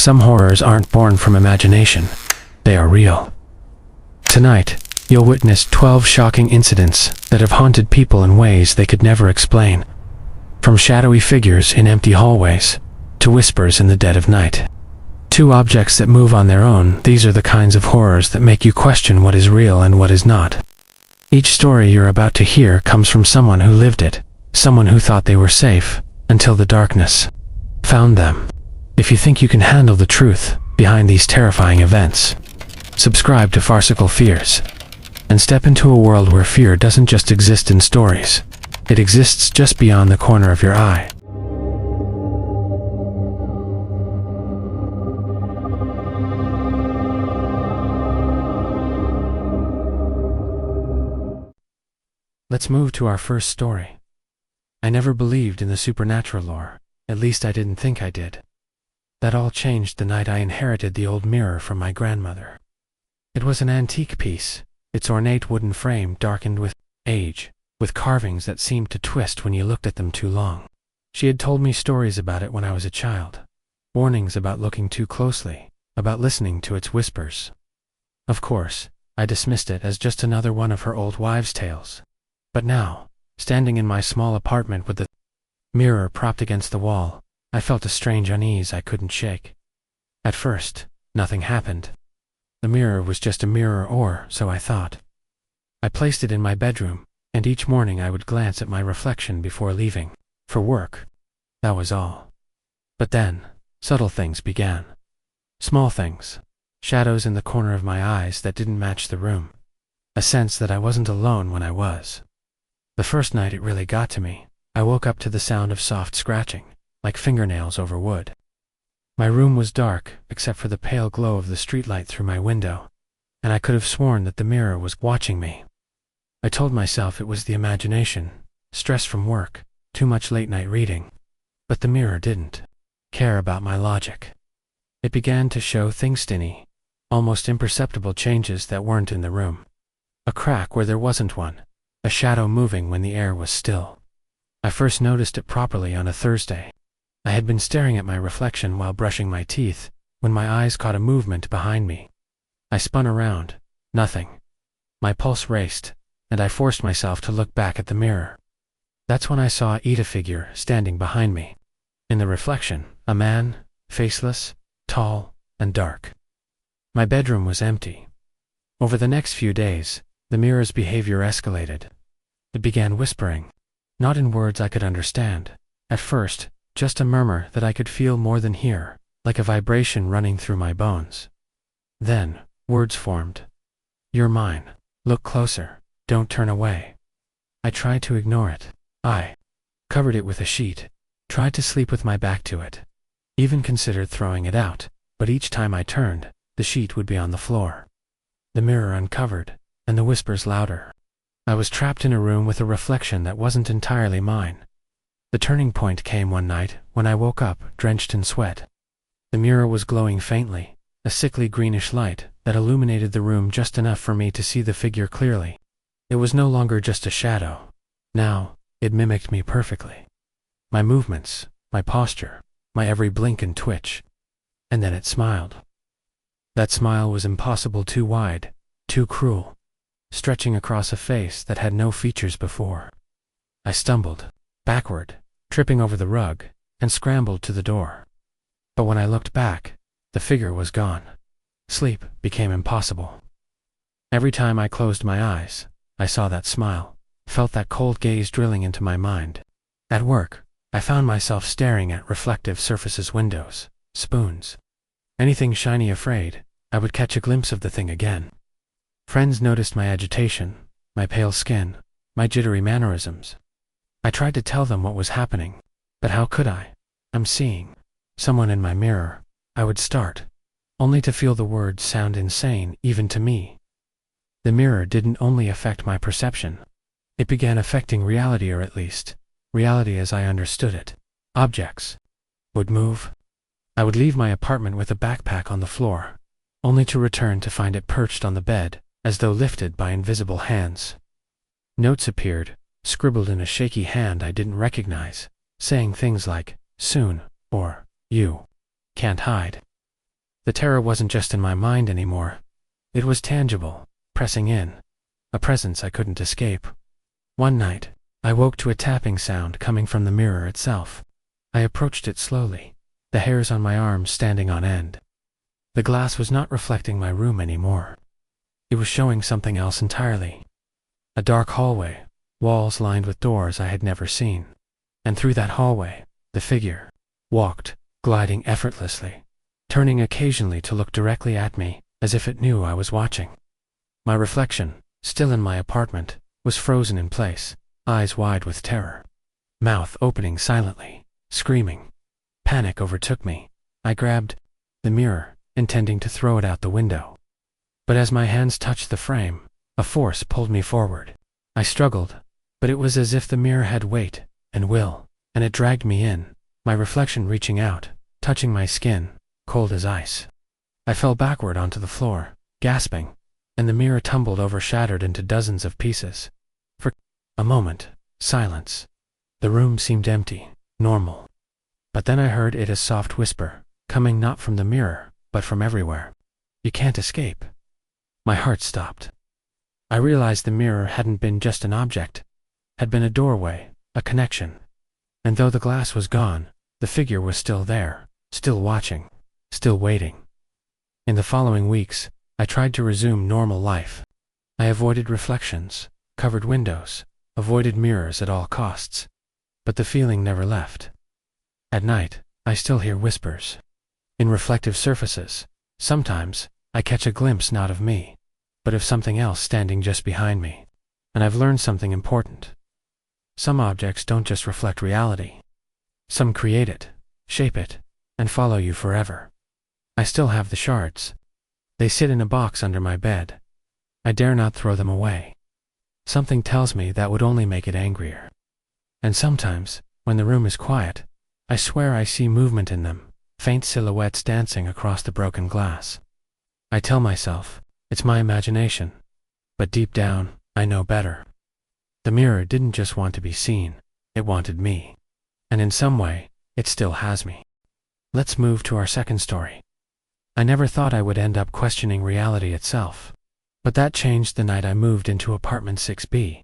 Some horrors aren't born from imagination. They are real. Tonight, you'll witness 12 shocking incidents that have haunted people in ways they could never explain. From shadowy figures in empty hallways, to whispers in the dead of night. To objects that move on their own, these are the kinds of horrors that make you question what is real and what is not. Each story you're about to hear comes from someone who lived it, someone who thought they were safe, until the darkness found them. If you think you can handle the truth behind these terrifying events, subscribe to Farcical Fears, and step into a world where fear doesn't just exist in stories. It exists just beyond the corner of your eye. Let's move to our first story. I never believed in the supernatural lore, at least I didn't think I did. That all changed the night I inherited the old mirror from my grandmother. It was an antique piece, its ornate wooden frame darkened with age, with carvings that seemed to twist when you looked at them too long. She had told me stories about it when I was a child, warnings about looking too closely, about listening to its whispers. Of course, I dismissed it as just another one of her old wives' tales. But now, standing in my small apartment with the mirror propped against the wall, I felt a strange unease I couldn't shake. At first, nothing happened. The mirror was just a mirror, or so I thought. I placed it in my bedroom, and each morning I would glance at my reflection before leaving for work. That was all. But then, subtle things began. Small things. Shadows in the corner of my eyes that didn't match the room. A sense that I wasn't alone when I was. The first night it really got to me. I woke up to the sound of soft scratching, like fingernails over wood. My room was dark, except for the pale glow of the streetlight through my window, and I could have sworn that the mirror was watching me. I told myself it was the imagination, stress from work, too much late-night reading. But the mirror didn't care about my logic. It began to show things, tiny, almost imperceptible changes that weren't in the room. A crack where there wasn't one. A shadow moving when the air was still. I first noticed it properly on a Thursday. I had been staring at my reflection while brushing my teeth, when my eyes caught a movement behind me. I spun around. Nothing. My pulse raced, and I forced myself to look back at the mirror. That's when I saw a figure standing behind me. In the reflection, a man, faceless, tall, and dark. My bedroom was empty. Over the next few days, the mirror's behavior escalated. It began whispering, not in words I could understand. At first, just a murmur that I could feel more than hear, like a vibration running through my bones. Then, words formed. "You're mine. Look closer. Don't turn away." I tried to ignore it. I covered it with a sheet, tried to sleep with my back to it. Even considered throwing it out, but each time I turned, the sheet would be on the floor. The mirror uncovered, and the whispers louder. I was trapped in a room with a reflection that wasn't entirely mine. The turning point came one night when I woke up, drenched in sweat. The mirror was glowing faintly, a sickly greenish light that illuminated the room just enough for me to see the figure clearly. It was no longer just a shadow. Now, it mimicked me perfectly. My movements, my posture, my every blink and twitch. And then it smiled. That smile was impossible too wide, too cruel, stretching across a face that had no features before. I stumbled, backward, tripping over the rug, and scrambled to the door. But when I looked back, the figure was gone. Sleep became impossible. Every time I closed my eyes, I saw that smile, felt that cold gaze drilling into my mind. At work, I found myself staring at reflective surfaces, windows, spoons. Anything shiny, afraid I would catch a glimpse of the thing again. Friends noticed my agitation, my pale skin, my jittery mannerisms. I tried to tell them what was happening, but how could I? "I'm seeing someone in my mirror," I would start, only to feel the words sound insane even to me. The mirror didn't only affect my perception. It began affecting reality, or at least, reality as I understood it. Objects would move. I would leave my apartment with a backpack on the floor, only to return to find it perched on the bed, as though lifted by invisible hands. Notes appeared, scribbled in a shaky hand I didn't recognize, saying things like, "Soon," or "You can't hide." The terror wasn't just in my mind anymore. It was tangible, pressing in. A presence I couldn't escape. One night, I woke to a tapping sound coming from the mirror itself. I approached it slowly, the hairs on my arms standing on end. The glass was not reflecting my room anymore. It was showing something else entirely. A dark hallway, walls lined with doors I had never seen. And through that hallway, the figure walked, gliding effortlessly, turning occasionally to look directly at me, as if it knew I was watching. My reflection, still in my apartment, was frozen in place, eyes wide with terror. Mouth opening silently, screaming. Panic overtook me. I grabbed the mirror, intending to throw it out the window. But as my hands touched the frame, a force pulled me forward. I struggled, but it was as if the mirror had weight and will, and it dragged me in, my reflection reaching out, touching my skin, cold as ice. I fell backward onto the floor, gasping, and the mirror tumbled over, shattered into dozens of pieces. For a moment, silence. The room seemed empty, normal. But then I heard it, a soft whisper, coming not from the mirror, but from everywhere. "You can't escape." My heart stopped. I realized the mirror hadn't been just an object, had been a doorway, a connection. And though the glass was gone, the figure was still there, still watching, still waiting. In the following weeks, I tried to resume normal life. I avoided reflections, covered windows, avoided mirrors at all costs. But the feeling never left. At night, I still hear whispers. In reflective surfaces, sometimes, I catch a glimpse not of me, but of something else standing just behind me. And I've learned something important. Some objects don't just reflect reality. Some create it, shape it, and follow you forever. I still have the shards. They sit in a box under my bed. I dare not throw them away. Something tells me that would only make it angrier. And sometimes, when the room is quiet, I swear I see movement in them, faint silhouettes dancing across the broken glass. I tell myself, it's my imagination. But deep down, I know better. The mirror didn't just want to be seen, it wanted me. And in some way, it still has me. Let's move to our second story. I never thought I would end up questioning reality itself. But that changed the night I moved into apartment 6B.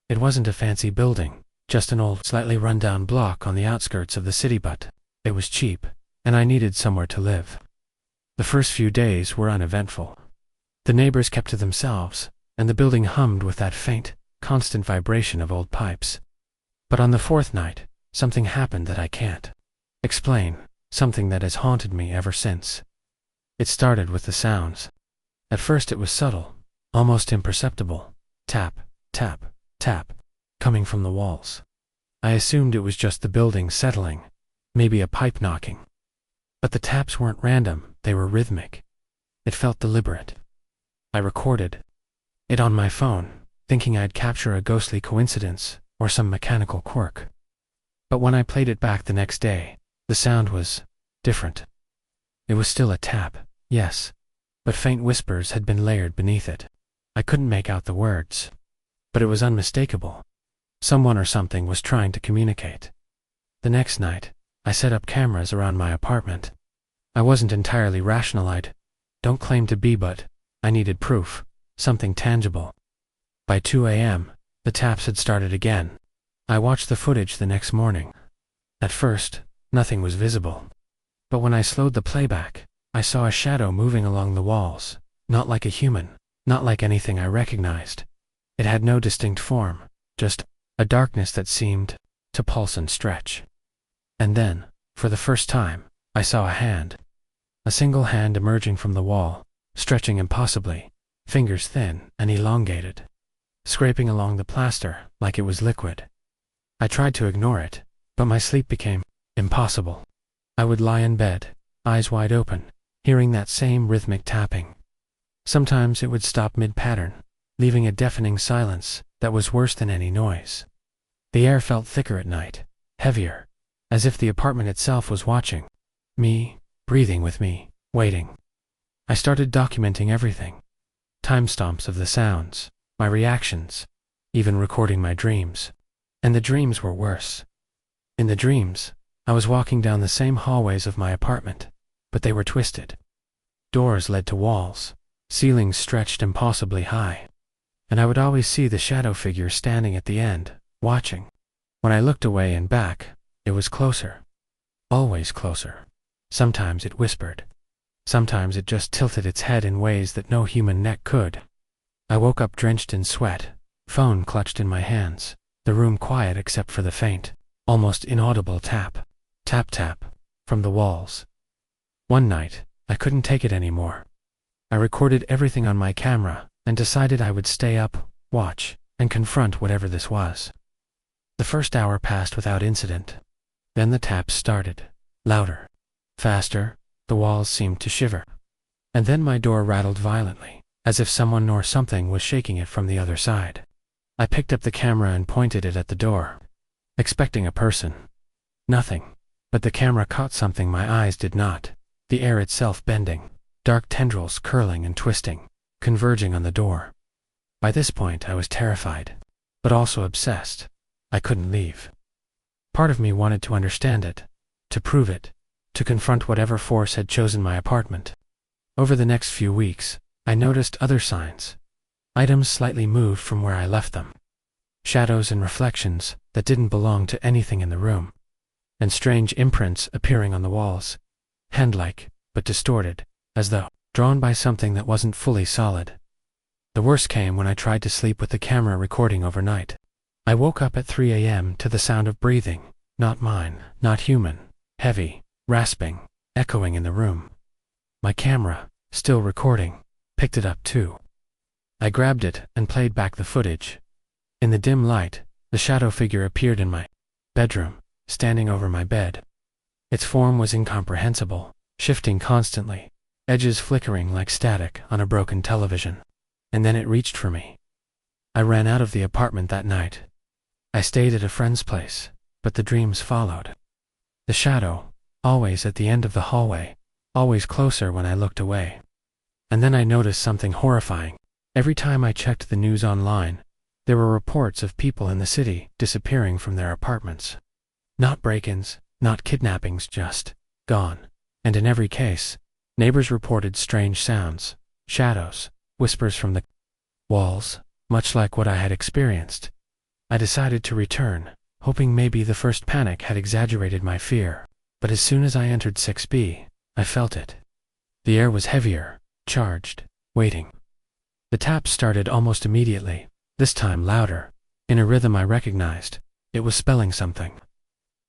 It wasn't a fancy building, just an old, slightly run-down block on the outskirts of the city, but it was cheap, and I needed somewhere to live. The first few days were uneventful. The neighbors kept to themselves, and the building hummed with that faint, constant vibration of old pipes. But on the fourth night, something happened that I can't explain, something that has haunted me ever since. It started with the sounds. At first it was subtle, almost imperceptible. Tap, tap, tap, coming from the walls. I assumed it was just the building settling, maybe a pipe knocking. But the taps weren't random, they were rhythmic. It felt deliberate. I recorded it on my phone, thinking I'd capture a ghostly coincidence or some mechanical quirk. But when I played it back the next day, the sound was different. It was still a tap, yes, but faint whispers had been layered beneath it. I couldn't make out the words, but it was unmistakable. Someone or something was trying to communicate. The next night, I set up cameras around my apartment. I wasn't entirely rational, don't claim to be, but I needed proof, something tangible. By 2 a.m., the taps had started again. I watched the footage the next morning. At first, nothing was visible. But when I slowed the playback, I saw a shadow moving along the walls, not like a human, not like anything I recognized. It had no distinct form, just a darkness that seemed to pulse and stretch. And then, for the first time, I saw a hand. A single hand emerging from the wall, stretching impossibly, fingers thin and elongated, scraping along the plaster like it was liquid. I tried to ignore it, but my sleep became impossible. I would lie in bed, eyes wide open, hearing that same rhythmic tapping. Sometimes it would stop mid-pattern, leaving a deafening silence that was worse than any noise. The air felt thicker at night, heavier, as if the apartment itself was watching me, breathing with me, waiting. I started documenting everything. Timestamps of the sounds, my reactions, even recording my dreams. And the dreams were worse. In the dreams, I was walking down the same hallways of my apartment, but they were twisted. Doors led to walls. Ceilings stretched impossibly high. And I would always see the shadow figure standing at the end, watching. When I looked away and back, it was closer. Always closer. Sometimes it whispered. Sometimes it just tilted its head in ways that no human neck could. I woke up drenched in sweat, phone clutched in my hands, the room quiet except for the faint, almost inaudible tap, tap tap, from the walls. One night, I couldn't take it anymore. I recorded everything on my camera and decided I would stay up, watch, and confront whatever this was. The first hour passed without incident. Then the taps started, louder, faster, the walls seemed to shiver. And then my door rattled violently, as if someone or something was shaking it from the other side. I picked up the camera and pointed it at the door, expecting a person. Nothing, but the camera caught something my eyes did not, the air itself bending, dark tendrils curling and twisting, converging on the door. By this point I was terrified, but also obsessed. I couldn't leave. Part of me wanted to understand it, to prove it, to confront whatever force had chosen my apartment. Over the next few weeks, I noticed other signs. Items slightly moved from where I left them. Shadows and reflections that didn't belong to anything in the room. And strange imprints appearing on the walls. Hand-like, but distorted, as though drawn by something that wasn't fully solid. The worst came when I tried to sleep with the camera recording overnight. I woke up at 3 a.m. to the sound of breathing, not mine, not human, heavy, rasping, echoing in the room. My camera, still recording, picked it up too. I grabbed it and played back the footage. In the dim light, the shadow figure appeared in my bedroom, standing over my bed. Its form was incomprehensible, shifting constantly, edges flickering like static on a broken television. And then it reached for me. I ran out of the apartment that night. I stayed at a friend's place, but the dreams followed. The shadow, always at the end of the hallway, always closer when I looked away. And then I noticed something horrifying. Every time I checked the news online, there were reports of people in the city disappearing from their apartments. Not break-ins, not kidnappings, just gone. And in every case, neighbors reported strange sounds, shadows, whispers from the walls, much like what I had experienced. I decided to return, hoping maybe the first panic had exaggerated my fear. But as soon as I entered 6B, I felt it. The air was heavier, charged, waiting. The taps started almost immediately, this time louder, in a rhythm I recognized. It was spelling something.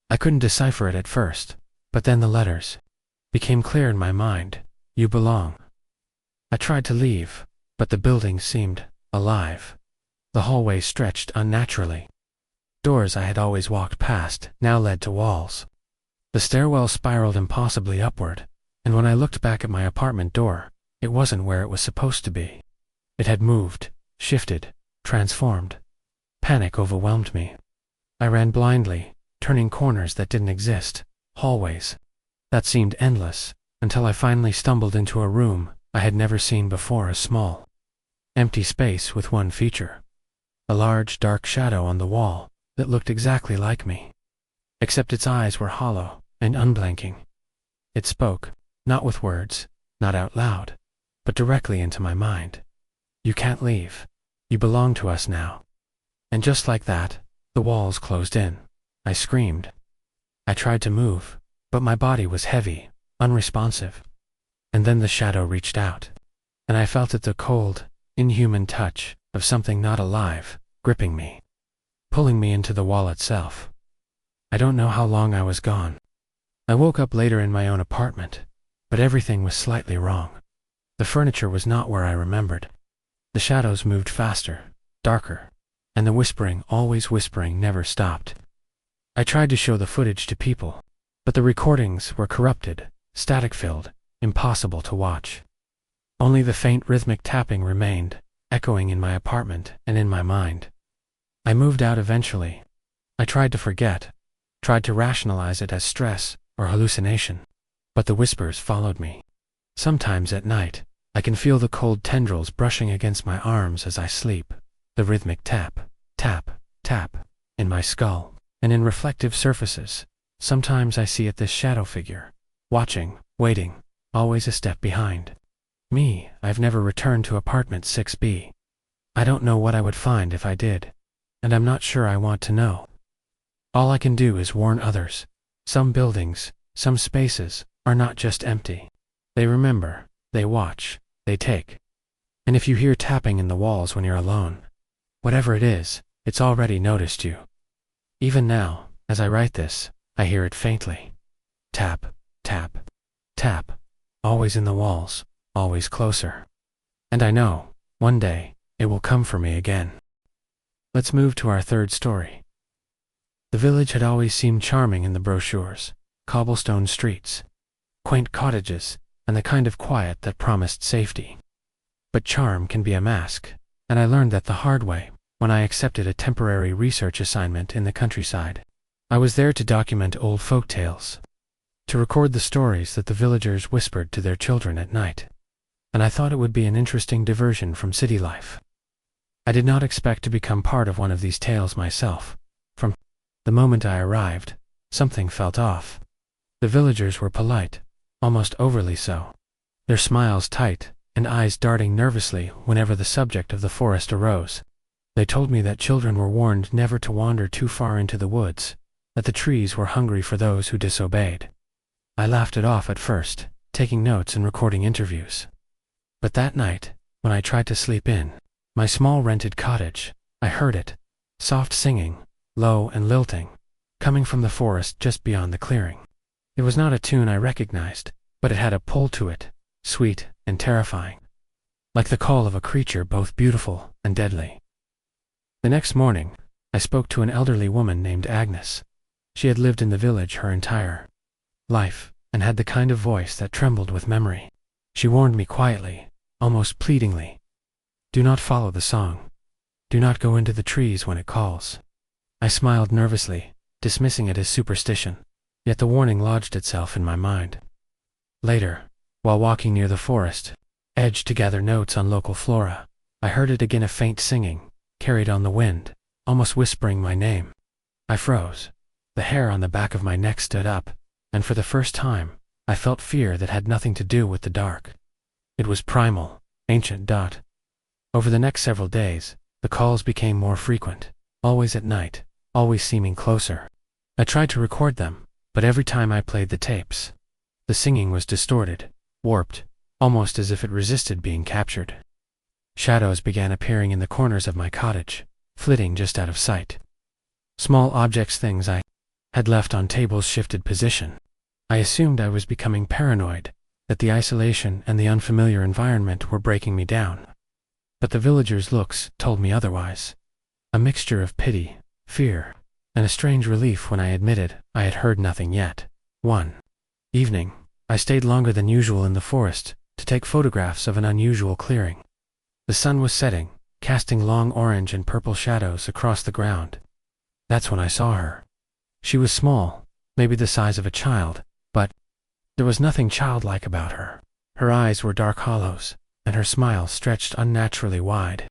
I couldn't decipher it at first, but then the letters became clear in my mind. You belong. I tried to leave, but the building seemed alive. The hallway stretched unnaturally. Doors I had always walked past now led to walls. The stairwell spiraled impossibly upward, and when I looked back at my apartment door, it wasn't where it was supposed to be. It had moved, shifted, transformed. Panic overwhelmed me. I ran blindly, turning corners that didn't exist, hallways that seemed endless, until I finally stumbled into a room I had never seen before, a small, empty space with one feature. A large, dark shadow on the wall that looked exactly like me. Except its eyes were hollow and unblinking. It spoke, not with words, not out loud, but directly into my mind. You can't leave. You belong to us now. And just like that, the walls closed in. I screamed. I tried to move, but my body was heavy, unresponsive. And then the shadow reached out, and I felt it, the cold, inhuman touch of something not alive, gripping me, pulling me into the wall itself. I don't know how long I was gone. I woke up later in my own apartment, but everything was slightly wrong. The furniture was not where I remembered. The shadows moved faster, darker, and the whispering, always whispering, never stopped. I tried to show the footage to people, but the recordings were corrupted, static-filled, impossible to watch. Only the faint rhythmic tapping remained, echoing in my apartment and in my mind. I moved out eventually. I tried to forget, tried to rationalize it as stress or hallucination, but the whispers followed me. Sometimes at night, I can feel the cold tendrils brushing against my arms as I sleep, the rhythmic tap, tap, tap, in my skull, and in reflective surfaces. Sometimes I see it, this shadow figure, watching, waiting, always a step behind. I've never returned to apartment 6B. I don't know what I would find if I did, and I'm not sure I want to know. All I can do is warn others. Some buildings, some spaces, are not just empty. They remember, they watch, they take. And if you hear tapping in the walls when you're alone, whatever it is, it's already noticed you. Even now, as I write this, I hear it faintly. Tap, tap, tap, always in the walls, always closer. And I know, one day, it will come for me again. Let's move to our third story. The village had always seemed charming in the brochures. Cobblestone streets, quaint cottages, and the kind of quiet that promised safety. But charm can be a mask, and I learned that the hard way when I accepted a temporary research assignment in the countryside. I was there to document old folk tales, to record the stories that the villagers whispered to their children at night, and I thought it would be an interesting diversion from city life. I did not expect to become part of one of these tales myself. From the moment I arrived, something felt off. The villagers were polite, almost overly so, their smiles tight and eyes darting nervously whenever the subject of the forest arose. They told me that children were warned never to wander too far into the woods, that the trees were hungry for those who disobeyed. I laughed it off at first, taking notes and recording interviews. But that night, when I tried to sleep in my small rented cottage, I heard it, soft singing, low and lilting, coming from the forest just beyond the clearing. It was not a tune I recognized, but it had a pull to it, sweet and terrifying, like the call of a creature both beautiful and deadly. The next morning, I spoke to an elderly woman named Agnes. She had lived in the village her entire life, and had the kind of voice that trembled with memory. She warned me quietly, almost pleadingly. Do not follow the song. Do not go into the trees when it calls. I smiled nervously, dismissing it as superstition, yet the warning lodged itself in my mind. Later, while walking near the forest edge to gather notes on local flora, I heard it again, a faint singing, carried on the wind, almost whispering my name. I froze. The hair on the back of my neck stood up, and for the first time, I felt fear that had nothing to do with the dark. It was primal, ancient. Over the next several days, the calls became more frequent, always at night, always seeming closer. I tried to record them, but every time I played the tapes, the singing was distorted, warped, almost as if it resisted being captured. Shadows began appearing in the corners of my cottage, flitting just out of sight. Small objects, things I had left on tables, shifted position. I assumed I was becoming paranoid, that the isolation and the unfamiliar environment were breaking me down. But the villagers' looks told me otherwise. A mixture of pity, fear, and a strange relief when I admitted I had heard nothing yet. One evening, I stayed longer than usual in the forest to take photographs of an unusual clearing. The sun was setting, casting long orange and purple shadows across the ground. That's when I saw her. She was small, maybe the size of a child, but there was nothing childlike about her. Her eyes were dark hollows, and her smile stretched unnaturally wide.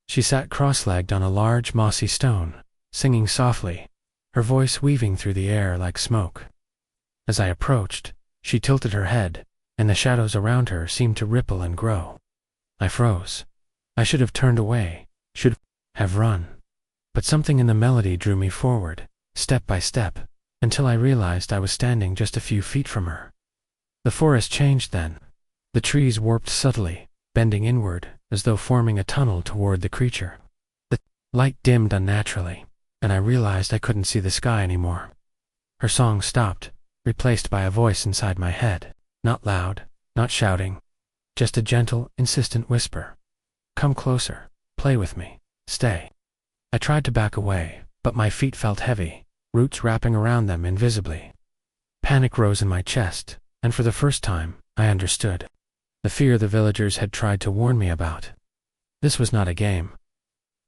She sat cross-legged on a large mossy stone, singing softly, her voice weaving through the air like smoke. As I approached, she tilted her head, and the shadows around her seemed to ripple and grow. I froze. I should have turned away, should have run. But something in the melody drew me forward, step by step, until I realized I was standing just a few feet from her. The forest changed then. The trees warped subtly, bending inward, as though forming a tunnel toward the creature. The light dimmed unnaturally, and I realized I couldn't see the sky anymore. Her song stopped, replaced by a voice inside my head, not loud, not shouting, just a gentle, insistent whisper. Come closer, play with me, stay. I tried to back away, but my feet felt heavy, roots wrapping around them invisibly. Panic rose in my chest, and for the first time, I understood. The fear the villagers had tried to warn me about. This was not a game.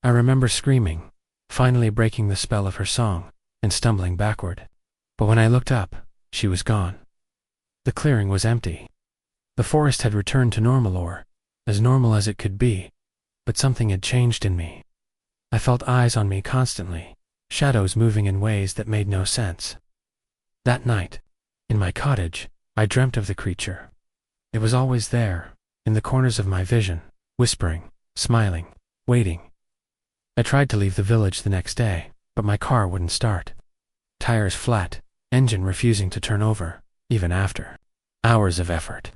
I remember screaming, finally breaking the spell of her song, and stumbling backward. But when I looked up, she was gone. The clearing was empty. The forest had returned to normal, or as normal as it could be, but something had changed in me. I felt eyes on me constantly, shadows moving in ways that made no sense. That night, in my cottage, I dreamt of the creature. It was always there, in the corners of my vision, whispering, smiling, waiting. I tried to leave the village the next day, but my car wouldn't start. Tires flat, engine refusing to turn over, even after hours of effort.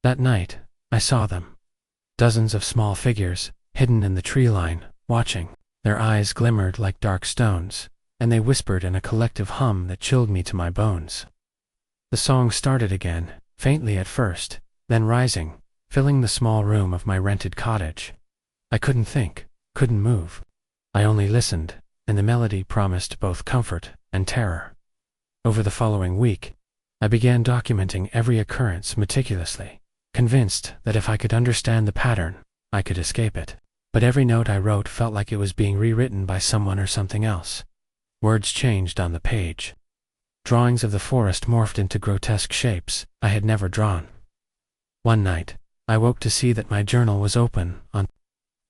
That night, I saw them. Dozens of small figures, hidden in the tree line, watching. Their eyes glimmered like dark stones, and they whispered in a collective hum that chilled me to my bones. The song started again, faintly at first, then rising, filling the small room of my rented cottage. I couldn't think, couldn't move. I only listened, and the melody promised both comfort and terror. Over the following week, I began documenting every occurrence meticulously, convinced that if I could understand the pattern, I could escape it. But every note I wrote felt like it was being rewritten by someone or something else. Words changed on the page. Drawings of the forest morphed into grotesque shapes I had never drawn. One night, I woke to see that my journal was open on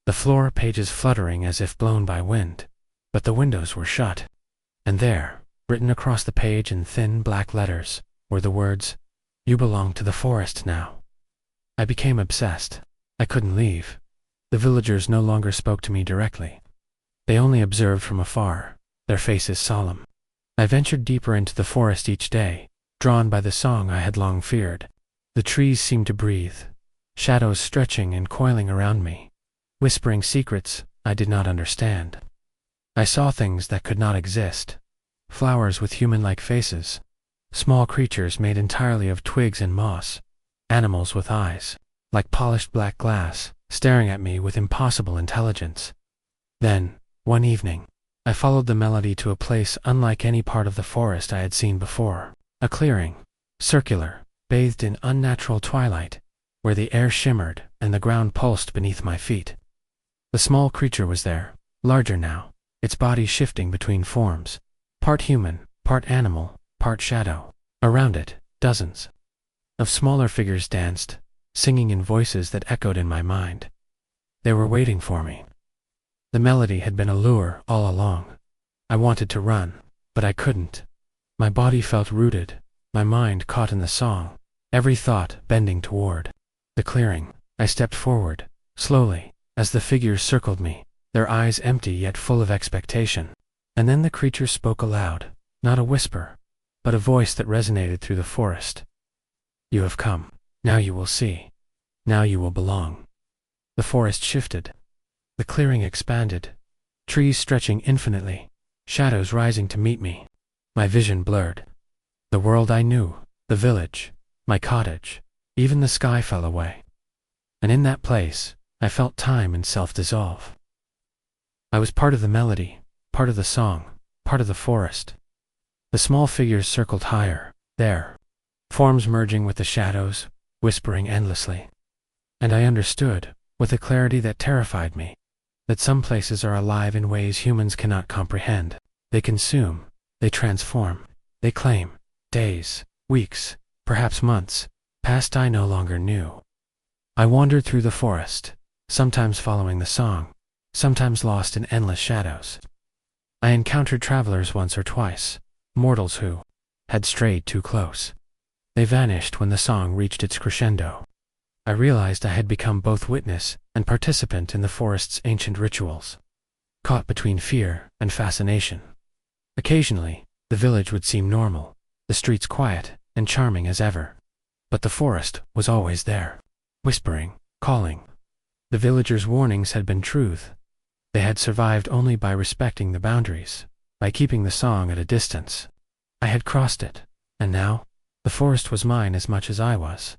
the floor, pages fluttering as if blown by wind, but the windows were shut. And there, written across the page in thin black letters, were the words, "You belong to the forest now." I became obsessed. I couldn't leave. The villagers no longer spoke to me directly. They only observed from afar, their faces solemn. I ventured deeper into the forest each day, drawn by the song I had long feared. The trees seemed to breathe, shadows stretching and coiling around me, whispering secrets I did not understand. I saw things that could not exist. Flowers with human-like faces, small creatures made entirely of twigs and moss, animals with eyes, like polished black glass, staring at me with impossible intelligence. Then, one evening, I followed the melody to a place unlike any part of the forest I had seen before. A clearing, circular, bathed in unnatural twilight, where the air shimmered and the ground pulsed beneath my feet. The small creature was there, larger now, its body shifting between forms, part human, part animal, part shadow. Around it, dozens of smaller figures danced, singing in voices that echoed in my mind. They were waiting for me. The melody had been a lure all along. I wanted to run, but I couldn't. My body felt rooted, my mind caught in the song, every thought bending toward the clearing. I stepped forward, slowly, as the figures circled me, their eyes empty yet full of expectation. And then the creature spoke aloud, not a whisper, but a voice that resonated through the forest. "You have come. Now you will see. Now you will belong." The forest shifted. The clearing expanded, trees stretching infinitely, shadows rising to meet me. My vision blurred. The world I knew, the village, my cottage, even the sky fell away. And in that place, I felt time and self dissolve. I was part of the melody, part of the song, part of the forest. The small figures circled higher, there, forms merging with the shadows, whispering endlessly. And I understood, with a clarity that terrified me, that some places are alive in ways humans cannot comprehend. They consume, they transform, they claim, days, weeks, perhaps months, past I no longer knew. I wandered through the forest, sometimes following the song, sometimes lost in endless shadows. I encountered travelers once or twice, mortals who had strayed too close. They vanished when the song reached its crescendo. I realized I had become both witness and participant in the forest's ancient rituals, caught between fear and fascination. Occasionally, the village would seem normal, the streets quiet and charming as ever. But the forest was always there, whispering, calling. The villagers' warnings had been truth. They had survived only by respecting the boundaries, by keeping the song at a distance. I had crossed it, and now, the forest was mine as much as I was.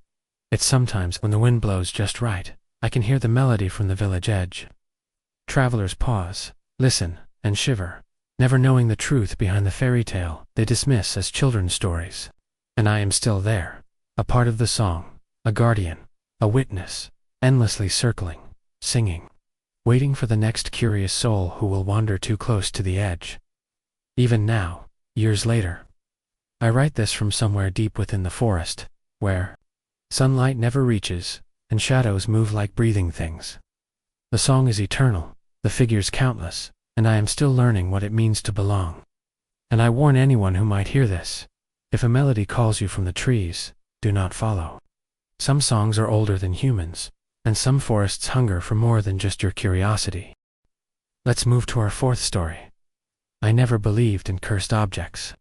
It's sometimes, when the wind blows just right, I can hear the melody from the village edge. Travelers pause, listen, and shiver, never knowing the truth behind the fairy tale they dismiss as children's stories. And I am still there, a part of the song, a guardian, a witness, endlessly circling, singing, waiting for the next curious soul who will wander too close to the edge. Even now, years later, I write this from somewhere deep within the forest, where sunlight never reaches, and shadows move like breathing things. The song is eternal, the figures countless, and I am still learning what it means to belong. And I warn anyone who might hear this, if a melody calls you from the trees, do not follow. Some songs are older than humans, and some forests hunger for more than just your curiosity. Let's move to our fourth story. I never believed in cursed objects.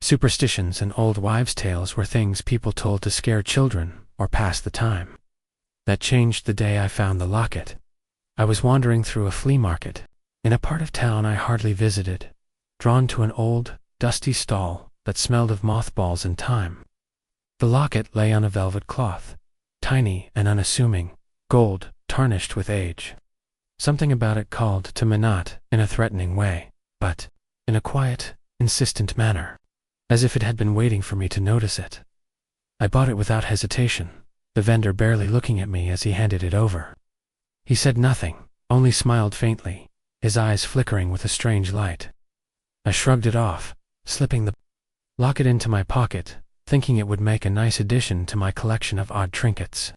Superstitions and old wives' tales were things people told to scare children or pass the time. That changed the day I found the locket. I was wandering through a flea market, in a part of town I hardly visited, drawn to an old, dusty stall that smelled of mothballs and thyme. The locket lay on a velvet cloth, tiny and unassuming, gold tarnished with age. Something about it called to me, not in a threatening way, but in a quiet, insistent manner, as if it had been waiting for me to notice it. I bought it without hesitation, the vendor barely looking at me as he handed it over. He said nothing, only smiled faintly, his eyes flickering with a strange light. I shrugged it off, slipping the locket into my pocket, thinking it would make a nice addition to my collection of odd trinkets.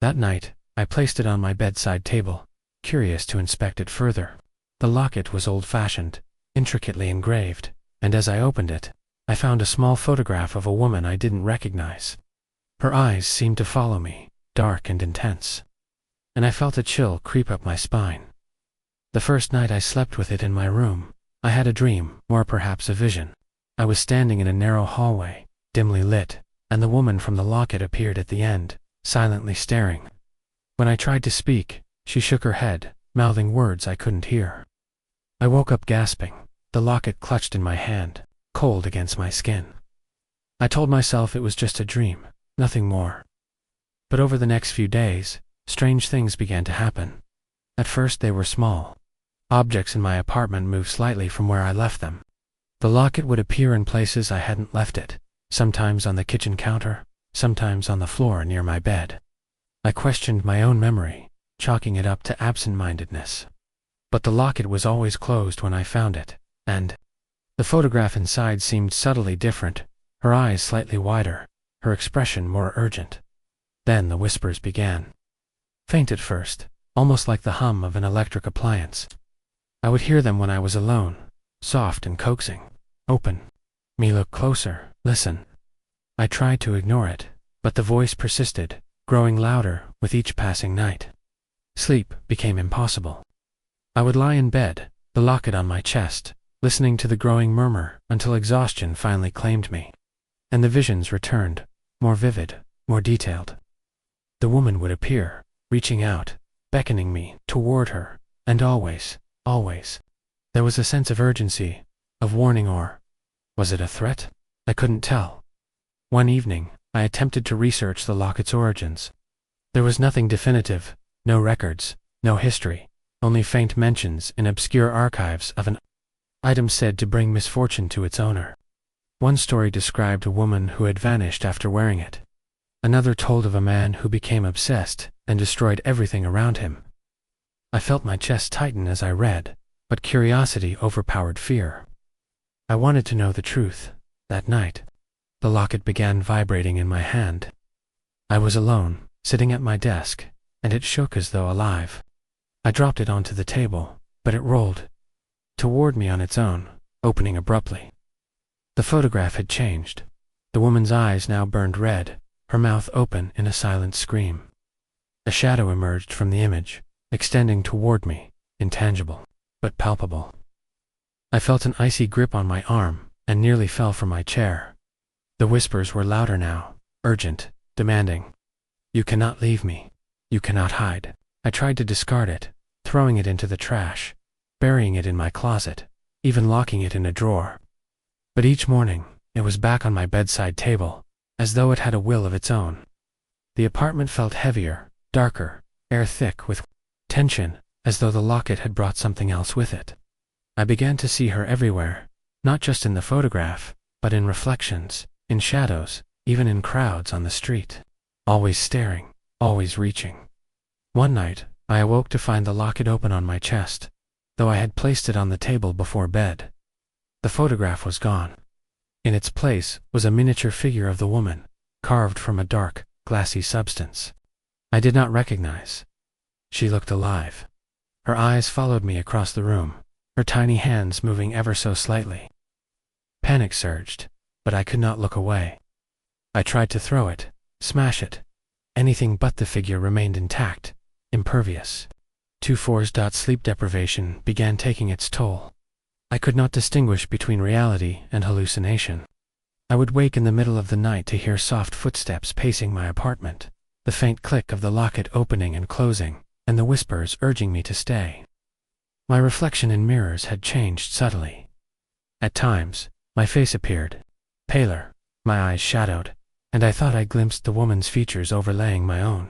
That night, I placed it on my bedside table, curious to inspect it further. The locket was old-fashioned, intricately engraved, and as I opened it, I found a small photograph of a woman I didn't recognize. Her eyes seemed to follow me, dark and intense, and I felt a chill creep up my spine. The first night I slept with it in my room, I had a dream, or perhaps a vision. I was standing in a narrow hallway, dimly lit, and the woman from the locket appeared at the end, silently staring. When I tried to speak, she shook her head, mouthing words I couldn't hear. I woke up gasping, the locket clutched in my hand, cold against my skin. I told myself it was just a dream, nothing more. But over the next few days, strange things began to happen. At first they were small. Objects in my apartment moved slightly from where I left them. The locket would appear in places I hadn't left it, sometimes on the kitchen counter, sometimes on the floor near my bed. I questioned my own memory, chalking it up to absent-mindedness. But the locket was always closed when I found it, and the photograph inside seemed subtly different, her eyes slightly wider, her expression more urgent. Then the whispers began. Faint at first, almost like the hum of an electric appliance. I would hear them when I was alone, soft and coaxing. Open. Me, look closer, listen. I tried to ignore it, but the voice persisted, growing louder with each passing night. Sleep became impossible. I would lie in bed, the locket on my chest, listening to the growing murmur until exhaustion finally claimed me. And the visions returned, more vivid, more detailed. The woman would appear, reaching out, beckoning me toward her, and always, there was a sense of urgency, of warning, or was it a threat? I couldn't tell. One evening, I attempted to research the locket's origins. There was nothing definitive, no records, no history, only faint mentions in obscure archives of an item said to bring misfortune to its owner. One story described a woman who had vanished after wearing it. Another told of a man who became obsessed and destroyed everything around him. I felt my chest tighten as I read, but curiosity overpowered fear. I wanted to know the truth. That night, the locket began vibrating in my hand. I was alone, sitting at my desk, and it shook as though alive. I dropped it onto the table, but it rolled toward me on its own, opening abruptly. The photograph had changed. The woman's eyes now burned red, her mouth open in a silent scream. A shadow emerged from the image, extending toward me, intangible, but palpable. I felt an icy grip on my arm, and nearly fell from my chair. The whispers were louder now, urgent, demanding. You cannot leave me. You cannot hide. I tried to discard it, throwing it into the trash, burying it in my closet, even locking it in a drawer. But each morning, it was back on my bedside table, as though it had a will of its own. The apartment felt heavier, darker, air thick with tension, as though the locket had brought something else with it. I began to see her everywhere, not just in the photograph, but in reflections, in shadows, even in crowds on the street. Always staring, always reaching. One night, I awoke to find the locket open on my chest, though I had placed it on the table before bed. The photograph was gone. In its place was a miniature figure of the woman, carved from a dark, glassy substance I did not recognize. She looked alive. Her eyes followed me across the room, her tiny hands moving ever so slightly. Panic surged, but I could not look away. I tried to throw it, smash it, Anything but the figure remained intact, impervious. 2-4's sleep deprivation began taking its toll. I could not distinguish between reality and hallucination. I would wake in the middle of the night to hear soft footsteps pacing my apartment, the faint click of the locket opening and closing, and the whispers urging me to stay. My reflection in mirrors had changed subtly. At times, my face appeared, paler, my eyes shadowed, and I thought I glimpsed the woman's features overlaying my own.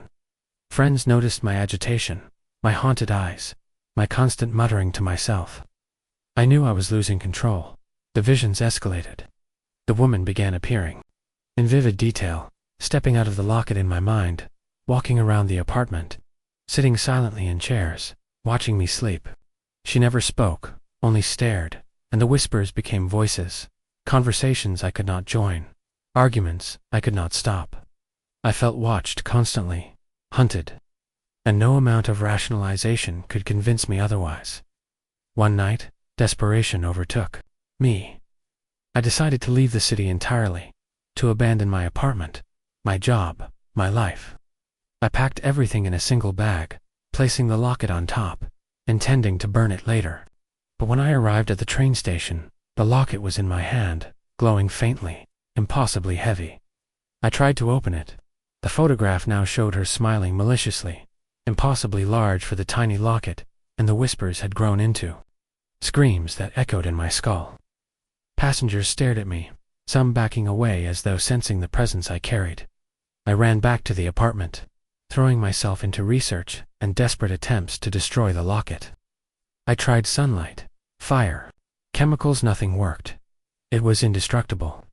Friends noticed my agitation, my haunted eyes, my constant muttering to myself. I knew I was losing control. The visions escalated. The woman began appearing. In vivid detail, stepping out of the locket in my mind, walking around the apartment, sitting silently in chairs, watching me sleep. She never spoke, only stared, and the whispers became voices, conversations I could not join, arguments I could not stop. I felt watched constantly, hunted, and no amount of rationalization could convince me otherwise. One night, desperation overtook me. I decided to leave the city entirely, to abandon my apartment, my job, my life. I packed everything in a single bag, placing the locket on top, intending to burn it later. But when I arrived at the train station, the locket was in my hand, glowing faintly, impossibly heavy. I tried to open it. The photograph now showed her smiling maliciously, impossibly large for the tiny locket, and the whispers had grown into screams that echoed in my skull. Passengers stared at me, some backing away as though sensing the presence I carried. I ran back to the apartment, throwing myself into research and desperate attempts to destroy the locket. I tried sunlight, fire, chemicals, nothing worked. It was indestructible.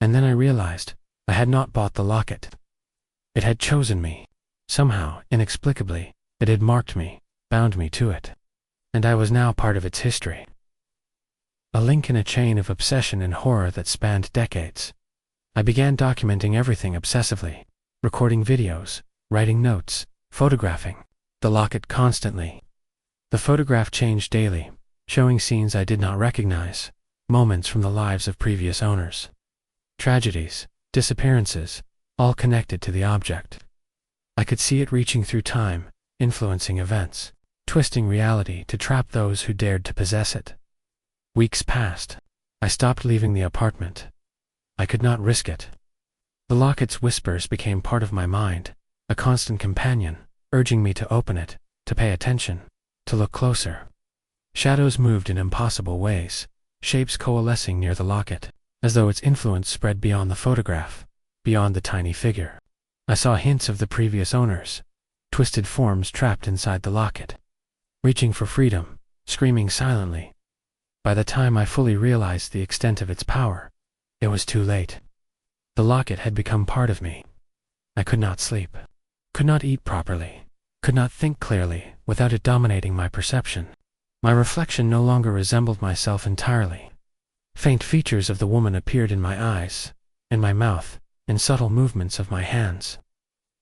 And then I realized I had not bought the locket. It had chosen me. Somehow, inexplicably, it had marked me, bound me to it. And I was now part of its history. A link in a chain of obsession and horror that spanned decades. I began documenting everything obsessively, recording videos, writing notes, photographing the locket constantly. The photograph changed daily, showing scenes I did not recognize, moments from the lives of previous owners. Tragedies, disappearances, all connected to the object. I could see it reaching through time, influencing events, twisting reality to trap those who dared to possess it. Weeks passed. I stopped leaving the apartment. I could not risk it. The locket's whispers became part of my mind, a constant companion, urging me to open it, to pay attention, to look closer. Shadows moved in impossible ways, shapes coalescing near the locket, as though its influence spread beyond the photograph, beyond the tiny figure. I saw hints of the previous owners, twisted forms trapped inside the locket, reaching for freedom, screaming silently. By the time I fully realized the extent of its power, it was too late. The locket had become part of me. I could not sleep, could not eat properly, could not think clearly without it dominating my perception. My reflection no longer resembled myself entirely. Faint features of the woman appeared in my eyes, in my mouth, in subtle movements of my hands.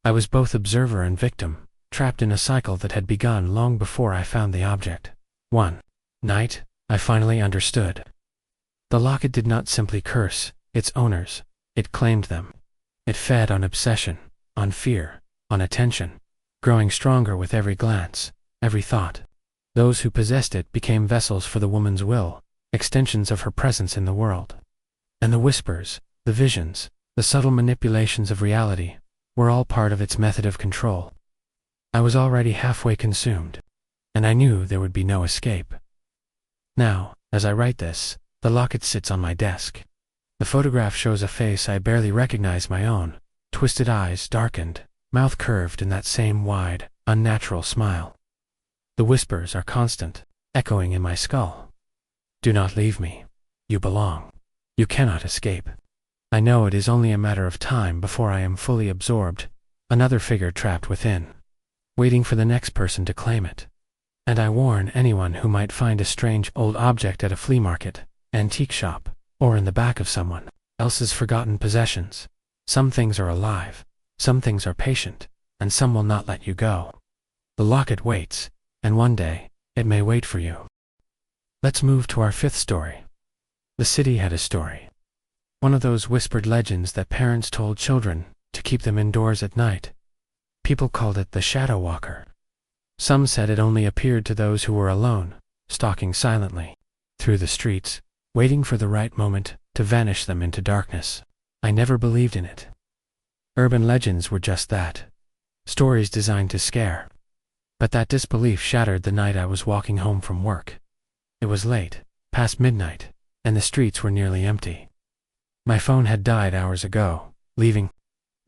I was both observer and victim, trapped in a cycle that had begun long before I found the object. One night, I finally understood. The locket did not simply curse its owners, it claimed them. It fed on obsession, on fear, on attention, growing stronger with every glance, every thought. Those who possessed it became vessels for the woman's will, extensions of her presence in the world. And the whispers, the visions, the subtle manipulations of reality, were all part of its method of control. I was already halfway consumed, and I knew there would be no escape. Now, as I write this, the locket sits on my desk. The photograph shows a face I barely recognize my own, twisted eyes darkened, mouth curved in that same wide, unnatural smile. The whispers are constant, echoing in my skull. Do not leave me. You belong. You cannot escape. I know it is only a matter of time before I am fully absorbed, another figure trapped within, waiting for the next person to claim it. And I warn anyone who might find a strange old object at a flea market, antique shop, or in the back of someone else's forgotten possessions. Some things are alive, some things are patient, and some will not let you go. The locket waits, and one day, it may wait for you. Let's move to our fifth story. The city had a story. One of those whispered legends that parents told children to keep them indoors at night, People called it the Shadow Walker. Some said it only appeared to those who were alone, stalking silently through the streets, waiting for the right moment to vanish them into darkness. I never believed in it. Urban legends were just that, stories designed to scare. But that disbelief shattered the night I was walking home from work. It was late, past midnight, and the streets were nearly empty. My phone had died hours ago, leaving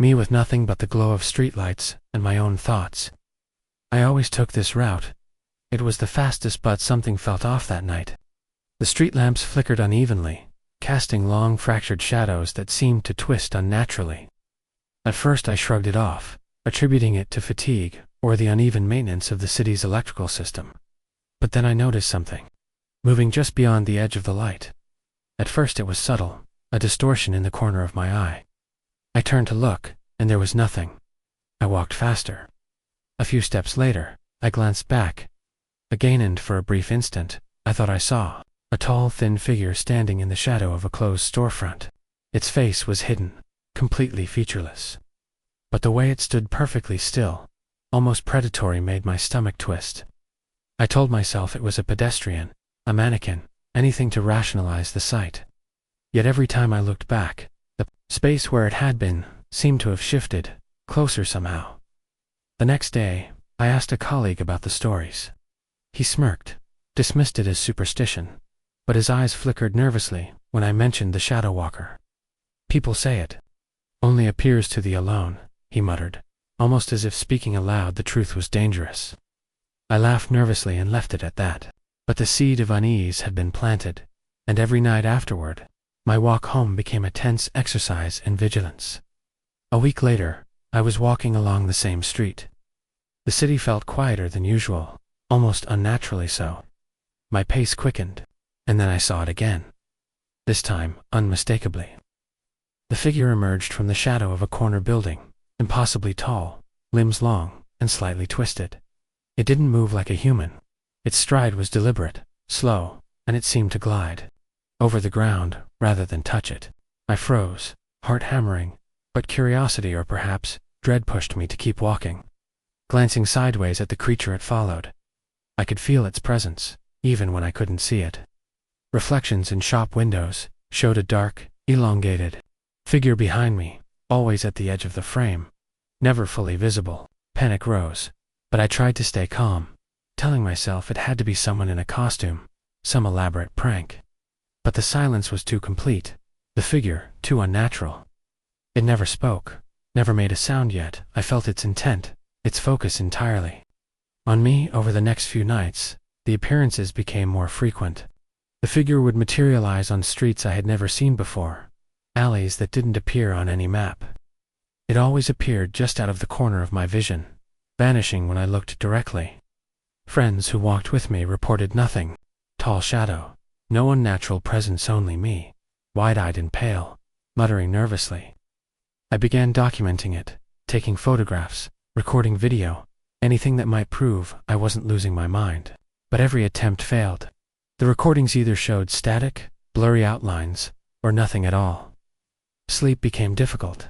me with nothing but the glow of streetlights and my own thoughts. I always took this route. It was the fastest, but something felt off that night. The street lamps flickered unevenly, casting long fractured shadows that seemed to twist unnaturally. At first I shrugged it off, attributing it to fatigue or the uneven maintenance of the city's electrical system. But then I noticed something, moving just beyond the edge of the light. At first it was subtle, a distortion in the corner of my eye. I turned to look, and there was nothing. I walked faster. A few steps later, I glanced back again, and for a brief instant, I thought I saw a tall, thin figure standing in the shadow of a closed storefront. Its face was hidden, completely featureless. But the way it stood perfectly still, almost predatory, made my stomach twist. I told myself it was a pedestrian, a mannequin, anything to rationalize the sight. Yet every time I looked back, the space where it had been seemed to have shifted, closer somehow. The next day, I asked a colleague about the stories. He smirked, dismissed it as superstition, but his eyes flickered nervously when I mentioned the Shadow Walker. People say it only appears to the alone, he muttered, almost as if speaking aloud the truth was dangerous. I laughed nervously and left it at that. But the seed of unease had been planted, and every night afterward, my walk home became a tense exercise in vigilance. A week later, I was walking along the same street. The city felt quieter than usual, almost unnaturally so. My pace quickened, and then I saw it again. This time, unmistakably. The figure emerged from the shadow of a corner building, impossibly tall, limbs long, and slightly twisted. It didn't move like a human. Its stride was deliberate, slow, and it seemed to glide over the ground rather than touch it. I froze, heart hammering, but curiosity, or perhaps dread, pushed me to keep walking. Glancing sideways at the creature it followed, I could feel its presence, even when I couldn't see it. Reflections in shop windows showed a dark, elongated figure behind me, always at the edge of the frame, never fully visible. Panic rose, but I tried to stay calm, telling myself it had to be someone in a costume, some elaborate prank. But the silence was too complete, the figure too unnatural. It never spoke, never made a sound, yet I felt its intent, its focus entirely on me. Over the next few nights, the appearances became more frequent. The figure would materialize on streets I had never seen before, alleys that didn't appear on any map. It always appeared just out of the corner of my vision, vanishing when I looked directly. Friends who walked with me reported nothing. Tall shadow, no unnatural presence, only me, wide-eyed and pale, muttering nervously. I began documenting it, taking photographs, recording video, anything that might prove I wasn't losing my mind. But every attempt failed. The recordings either showed static, blurry outlines, or nothing at all. Sleep became difficult.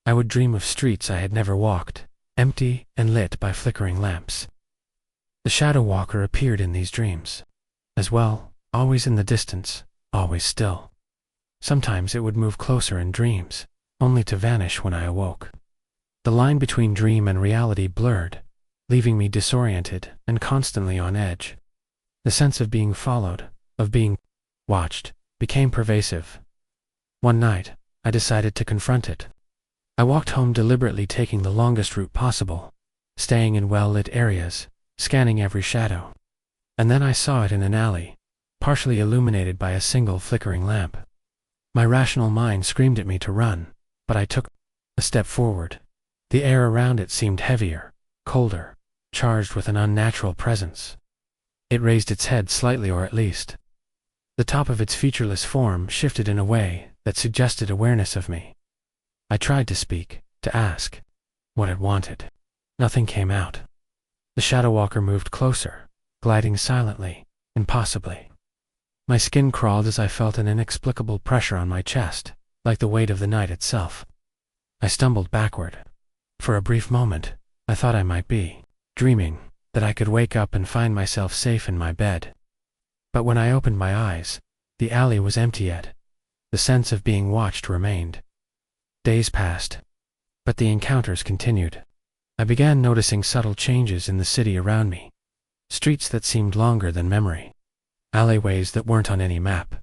I would dream of streets I had never walked, empty and lit by flickering lamps. The Shadow Walker appeared in these dreams as well, always in the distance, always still. Sometimes it would move closer in dreams, only to vanish when I awoke. The line between dream and reality blurred, leaving me disoriented and constantly on edge. The sense of being followed, of being watched, became pervasive. One night, I decided to confront it. I walked home deliberately, taking the longest route possible, staying in well-lit areas, scanning every shadow. And then I saw it in an alley, partially illuminated by a single flickering lamp. My rational mind screamed at me to run, but I took a step forward. The air around it seemed heavier, colder, charged with an unnatural presence. It raised its head slightly, or at least the top of its featureless form shifted in a way that suggested awareness of me. I tried to speak, to ask what it wanted. Nothing came out. The Shadow Walker moved closer, gliding silently, impossibly. My skin crawled as I felt an inexplicable pressure on my chest, like the weight of the night itself. I stumbled backward. For a brief moment, I thought I might be dreaming, that I could wake up and find myself safe in my bed. But when I opened my eyes, the alley was empty yet. The sense of being watched remained. Days passed, but the encounters continued. I began noticing subtle changes in the city around me. Streets that seemed longer than memory. Alleyways that weren't on any map.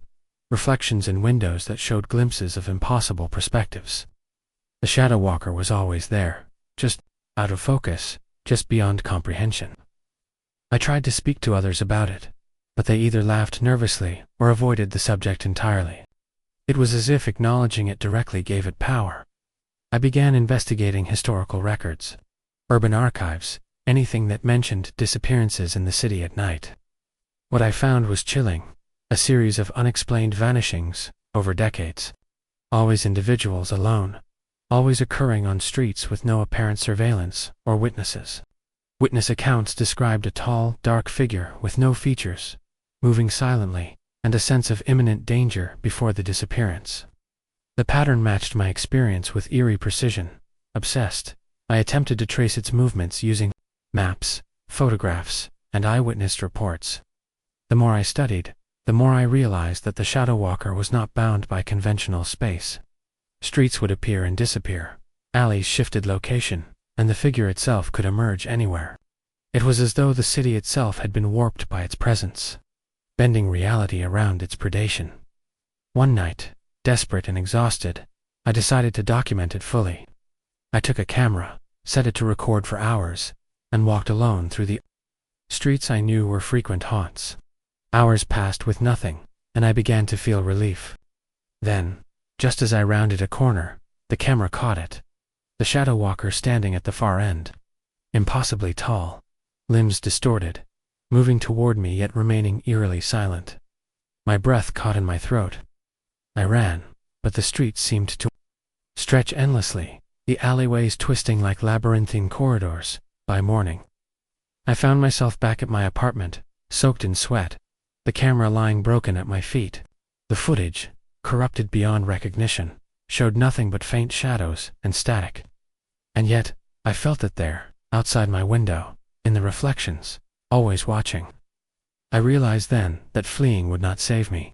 Reflections in windows that showed glimpses of impossible perspectives. The shadow walker was always there, just out of focus, just beyond comprehension. I tried to speak to others about it, but they either laughed nervously or avoided the subject entirely. It was as if acknowledging it directly gave it power. I began investigating historical records, urban archives, anything that mentioned disappearances in the city at night. What I found was chilling, a series of unexplained vanishings over decades. Always individuals alone, always occurring on streets with no apparent surveillance or witnesses. Witness accounts described a tall, dark figure with no features, moving silently, and a sense of imminent danger before the disappearance. The pattern matched my experience with eerie precision. Obsessed, I attempted to trace its movements using maps, photographs, and eyewitness reports. The more I studied, the more I realized that the shadow walker was not bound by conventional space. Streets would appear and disappear, alleys shifted location, and the figure itself could emerge anywhere. It was as though the city itself had been warped by its presence, bending reality around its predation. One night, desperate and exhausted, I decided to document it fully. I took a camera, set it to record for hours, and walked alone through the streets I knew were frequent haunts. Hours passed with nothing, and I began to feel relief. Then, just as I rounded a corner, the camera caught it. The shadow walker standing at the far end. Impossibly tall, limbs distorted, moving toward me yet remaining eerily silent. My breath caught in my throat. I ran, but the streets seemed to stretch endlessly, the alleyways twisting like labyrinthine corridors. By morning, I found myself back at my apartment, soaked in sweat, the camera lying broken at my feet. The footage, corrupted beyond recognition, showed nothing but faint shadows and static. And yet, I felt it there, outside my window, in the reflections, always watching. I realized then that fleeing would not save me.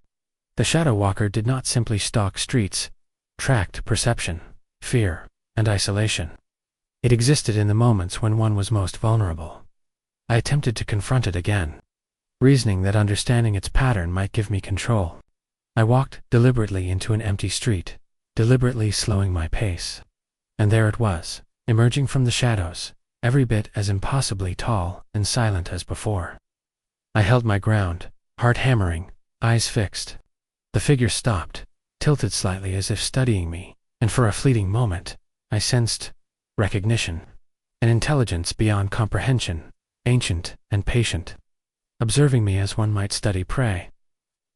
The shadow walker did not simply stalk streets, tracked perception, fear, and isolation. It existed in the moments when one was most vulnerable. I attempted to confront it again, reasoning that understanding its pattern might give me control. I walked deliberately into an empty street, deliberately slowing my pace. And there it was, emerging from the shadows, every bit as impossibly tall and silent as before. I held my ground, heart hammering, eyes fixed. The figure stopped, tilted slightly as if studying me, and for a fleeting moment, I sensed recognition, an intelligence beyond comprehension, ancient and patient, observing me as one might study prey.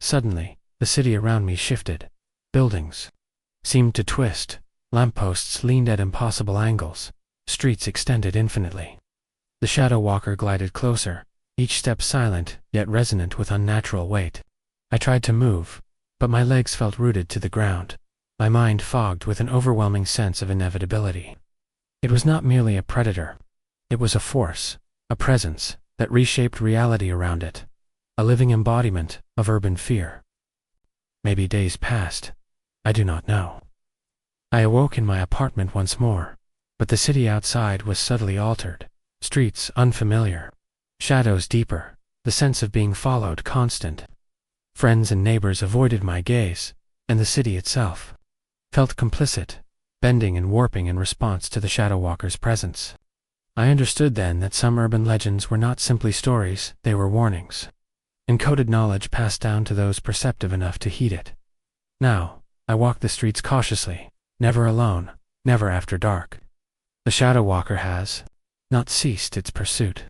Suddenly, the city around me shifted. Buildings seemed to twist, lampposts leaned at impossible angles, streets extended infinitely. The shadow walker glided closer, each step silent yet resonant with unnatural weight. I tried to move, but my legs felt rooted to the ground, my mind fogged with an overwhelming sense of inevitability. It was not merely a predator. It was a force, a presence, that reshaped reality around it, a living embodiment of urban fear. Maybe days passed. I do not know. I awoke in my apartment once more, but the city outside was subtly altered, streets unfamiliar, shadows deeper, the sense of being followed constant. Friends and neighbors avoided my gaze, and the city itself felt complicit, bending and warping in response to the shadow walker's presence. I understood then that some urban legends were not simply stories, they were warnings. Encoded knowledge passed down to those perceptive enough to heed it. Now, I walk the streets cautiously, never alone, never after dark. The shadow walker has not ceased its pursuit.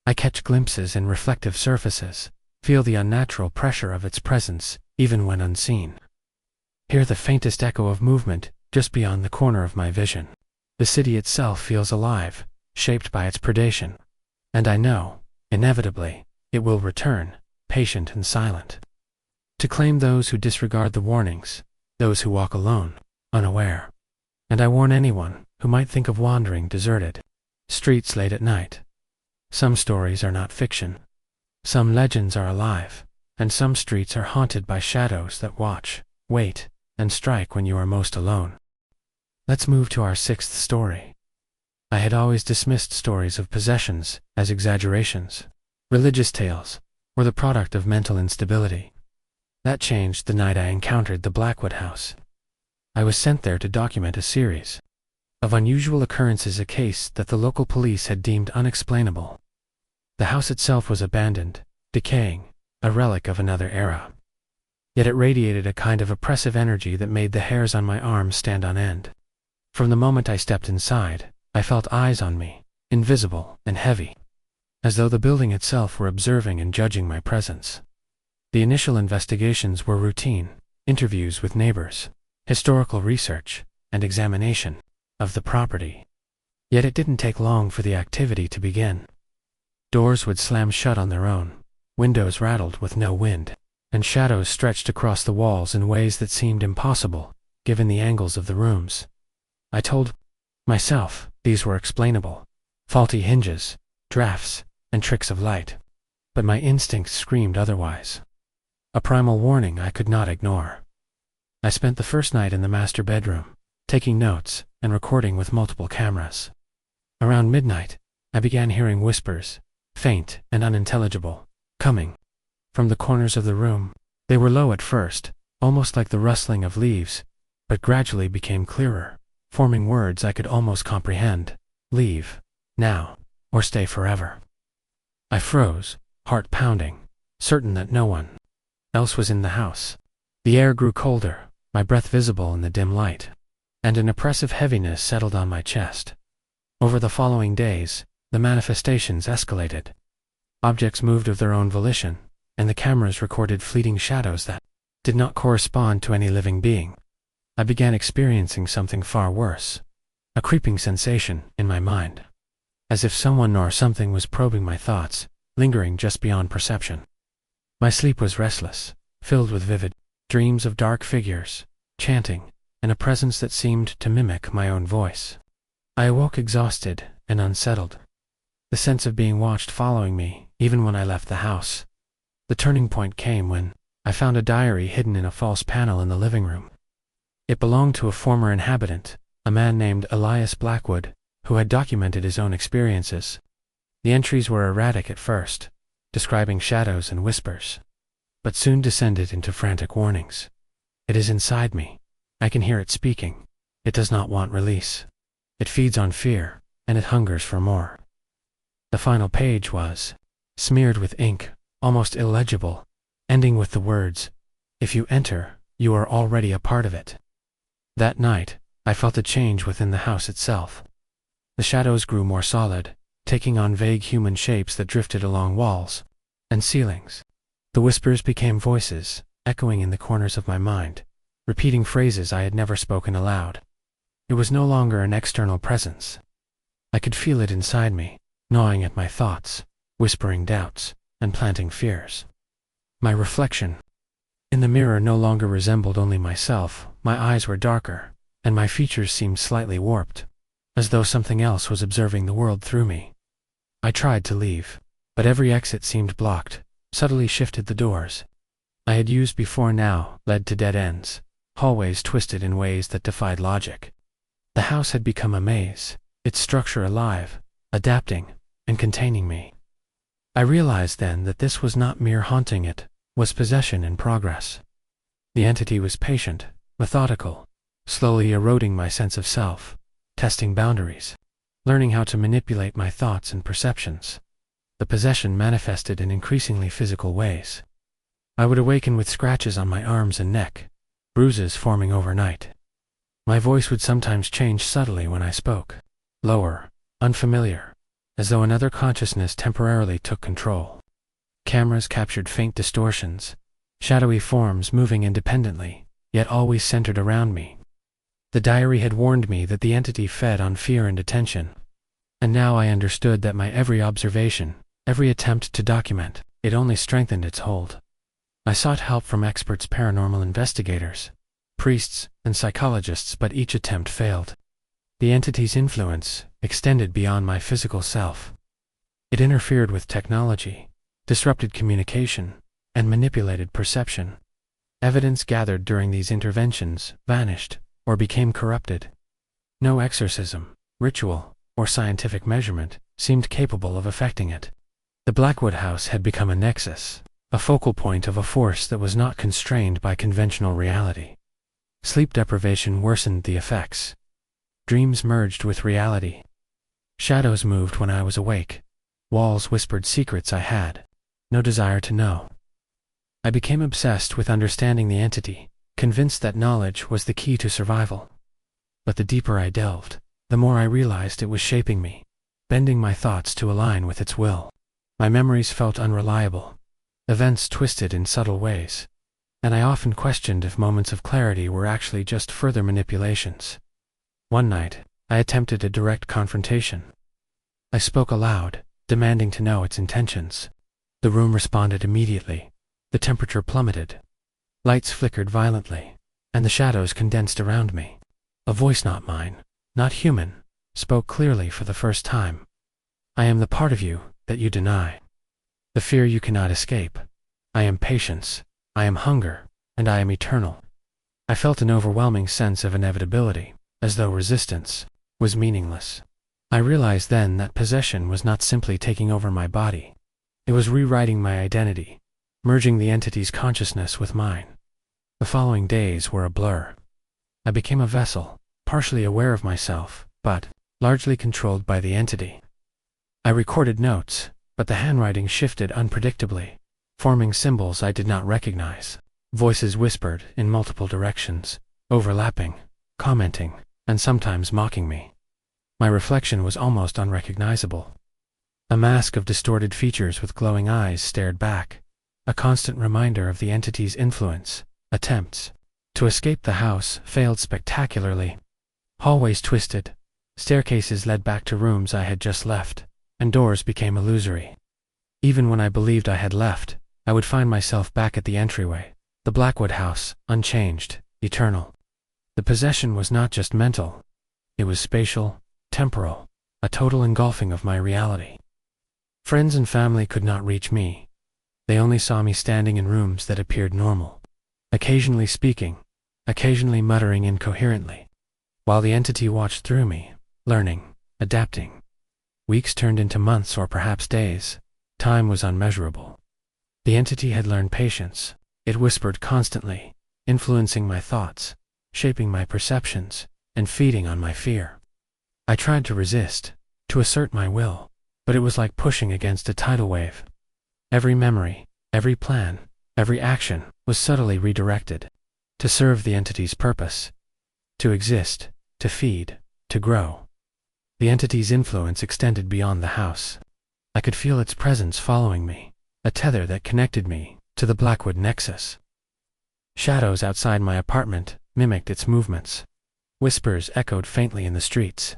I catch glimpses in reflective surfaces, feel the unnatural pressure of its presence, even when unseen. Hear the faintest echo of movement just beyond the corner of my vision. The city itself feels alive, shaped by its predation. And I know, inevitably, it will return, patient and silent, to claim those who disregard the warnings, those who walk alone, unaware. And I warn anyone who might think of wandering deserted. Streets late at night. Some stories are not fiction. Some legends are alive, and some streets are haunted by shadows that watch, wait, and strike when you are most alone. Let's move to our sixth story. I had always dismissed stories of possessions as exaggerations, religious tales, or the product of mental instability. That changed the night I encountered the Blackwood house. I was sent there to document a series of unusual occurrences, a case that the local police had deemed unexplainable. The house itself was abandoned, decaying, a relic of another era. Yet it radiated a kind of oppressive energy that made the hairs on my arms stand on end. From the moment I stepped inside, I felt eyes on me, invisible and heavy, as though the building itself were observing and judging my presence. The initial investigations were routine: interviews with neighbors, historical research, and examination of the property. Yet it didn't take long for the activity to begin. Doors would slam shut on their own, windows rattled with no wind, and shadows stretched across the walls in ways that seemed impossible, given the angles of the rooms. I told myself these were explainable: faulty hinges, drafts, and tricks of light. But my instincts screamed otherwise. A primal warning I could not ignore. I spent the first night in the master bedroom, taking notes and recording with multiple cameras. Around midnight, I began hearing whispers, faint and unintelligible, coming from the corners of the room. They were low at first, almost like the rustling of leaves, but gradually became clearer, forming words I could almost comprehend: leave, now, or stay forever. I froze, heart pounding, certain that no one else was in the house. The air grew colder, my breath visible in the dim light, and an oppressive heaviness settled on my chest. Over the following days, the manifestations escalated. Objects moved of their own volition, and the cameras recorded fleeting shadows that did not correspond to any living being. I began experiencing something far worse, a creeping sensation in my mind, as if someone or something was probing my thoughts, lingering just beyond perception. My sleep was restless, filled with vivid dreams of dark figures, chanting, and a presence that seemed to mimic my own voice. I awoke exhausted and unsettled, the sense of being watched following me even when I left the house. The turning point came when I found a diary hidden in a false panel in the living room. It belonged to a former inhabitant, a man named Elias Blackwood, who had documented his own experiences. The entries were erratic at first, describing shadows and whispers, but soon descended into frantic warnings. It is inside me. I can hear it speaking. It does not want release. It feeds on fear, and it hungers for more. The final page was smeared with ink, almost illegible, ending with the words, "If you enter, you are already a part of it." That night, I felt a change within the house itself. The shadows grew more solid, taking on vague human shapes that drifted along walls and ceilings. The whispers became voices, echoing in the corners of my mind, repeating phrases I had never spoken aloud. It was no longer an external presence. I could feel it inside me, gnawing at my thoughts, whispering doubts, and planting fears. My reflection in the mirror no longer resembled only myself. My eyes were darker, and my features seemed slightly warped, as though something else was observing the world through me. I tried to leave, but every exit seemed blocked, subtly shifted the doors I had used before now led to dead ends, hallways twisted in ways that defied logic. The house had become a maze, its structure alive, adapting, and containing me. I realized then that this was not mere haunting, it was possession in progress. The entity was patient, methodical, slowly eroding my sense of self, testing boundaries, learning how to manipulate my thoughts and perceptions. The possession manifested in increasingly physical ways. I would awaken with scratches on my arms and neck, bruises forming overnight. My voice would sometimes change subtly when I spoke, lower, unfamiliar, as though another consciousness temporarily took control. Cameras captured faint distortions, shadowy forms moving independently, yet always centered around me. The diary had warned me that the entity fed on fear and attention, and now I understood that my every observation, every attempt to document, it only strengthened its hold. I sought help from experts, paranormal investigators, priests, and psychologists, but each attempt failed. The entity's influence extended beyond my physical self. It interfered with technology, disrupted communication, and manipulated perception. Evidence gathered during these interventions vanished or became corrupted. No exorcism, ritual, or scientific measurement seemed capable of affecting it. The Blackwood house had become a nexus, a focal point of a force that was not constrained by conventional reality. Sleep deprivation worsened the effects. Dreams merged with reality. Shadows moved when I was awake. Walls whispered secrets I had no desire to know. I became obsessed with understanding the entity, convinced that knowledge was the key to survival. But the deeper I delved, the more I realized it was shaping me, bending my thoughts to align with its will. My memories felt unreliable. Events twisted in subtle ways, and I often questioned if moments of clarity were actually just further manipulations. One night, I attempted a direct confrontation. I spoke aloud, demanding to know its intentions. The room responded immediately. The temperature plummeted. Lights flickered violently, and the shadows condensed around me. A voice not mine, not human, spoke clearly for the first time. I am the part of you that you deny. The fear you cannot escape. I am patience, I am hunger, and I am eternal. I felt an overwhelming sense of inevitability, as though resistance was meaningless. I realized then that possession was not simply taking over my body. It was rewriting my identity, merging the entity's consciousness with mine. The following days were a blur. I became a vessel, partially aware of myself, but largely controlled by the entity. I recorded notes, but the handwriting shifted unpredictably, forming symbols I did not recognize. Voices whispered in multiple directions, overlapping, commenting, and sometimes mocking me. My reflection was almost unrecognizable. A mask of distorted features with glowing eyes stared back, a constant reminder of the entity's influence. Attempts to escape the house failed spectacularly. Hallways twisted, staircases led back to rooms I had just left, and doors became illusory. Even when I believed I had left, I would find myself back at the entryway, the Blackwood house, unchanged, eternal. The possession was not just mental, it was spatial, temporal, a total engulfing of my reality. Friends and family could not reach me. They only saw me standing in rooms that appeared normal, occasionally speaking, occasionally muttering incoherently, while the entity watched through me, learning, adapting. Weeks turned into months or perhaps days. Time was unmeasurable. The entity had learned patience. It whispered constantly, influencing my thoughts, shaping my perceptions, and feeding on my fear. I tried to resist, to assert my will, but it was like pushing against a tidal wave. Every memory, every plan, every action was subtly redirected to serve the entity's purpose, to exist, to feed, to grow. The entity's influence extended beyond the house. I could feel its presence following me, a tether that connected me to the Blackwood nexus. Shadows outside my apartment mimicked its movements. Whispers echoed faintly in the streets,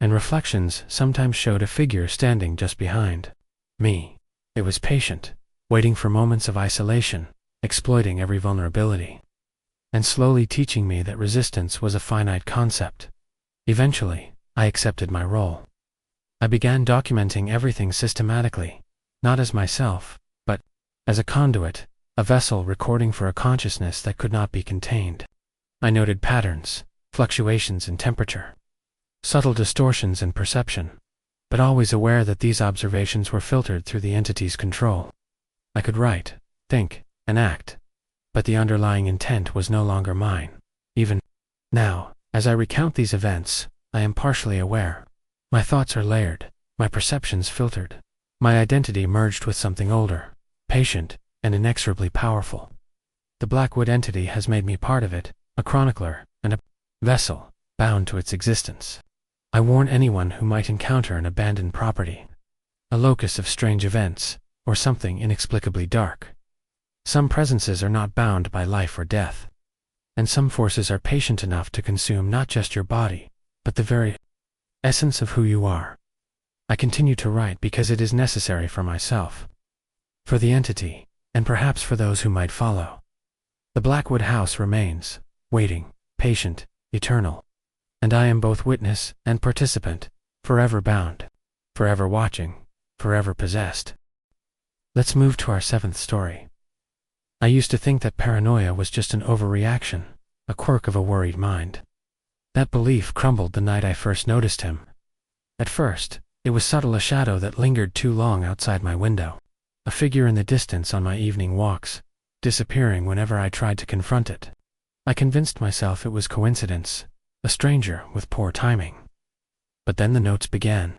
and reflections sometimes showed a figure standing just behind me. It was patient, waiting for moments of isolation, exploiting every vulnerability, and slowly teaching me that resistance was a finite concept. Eventually, I accepted my role. I began documenting everything systematically, not as myself, but as a conduit, a vessel recording for a consciousness that could not be contained. I noted patterns, fluctuations in temperature, subtle distortions in perception, but always aware that these observations were filtered through the entity's control. I could write, think, and act, but the underlying intent was no longer mine. Even now, as I recount these events, I am partially aware. My thoughts are layered, my perceptions filtered, my identity merged with something older, patient, and inexorably powerful. The Blackwood entity has made me part of it, a chronicler, and a vessel, bound to its existence. I warn anyone who might encounter an abandoned property, a locus of strange events, or something inexplicably dark. Some presences are not bound by life or death, and some forces are patient enough to consume not just your body, but the very essence of who you are. I continue to write because it is necessary for myself, for the entity, and perhaps for those who might follow. The Blackwood house remains, waiting, patient, eternal. and I am both witness and participant, forever bound, forever watching, forever possessed. Let's move to our 7th story. I used to think that paranoia was just an overreaction, a quirk of a worried mind. That belief crumbled the night I first noticed him. At first, it was subtle, a shadow that lingered too long outside my window, a figure in the distance on my evening walks, disappearing whenever I tried to confront it. I convinced myself it was coincidence, a stranger with poor timing. But then the notes began.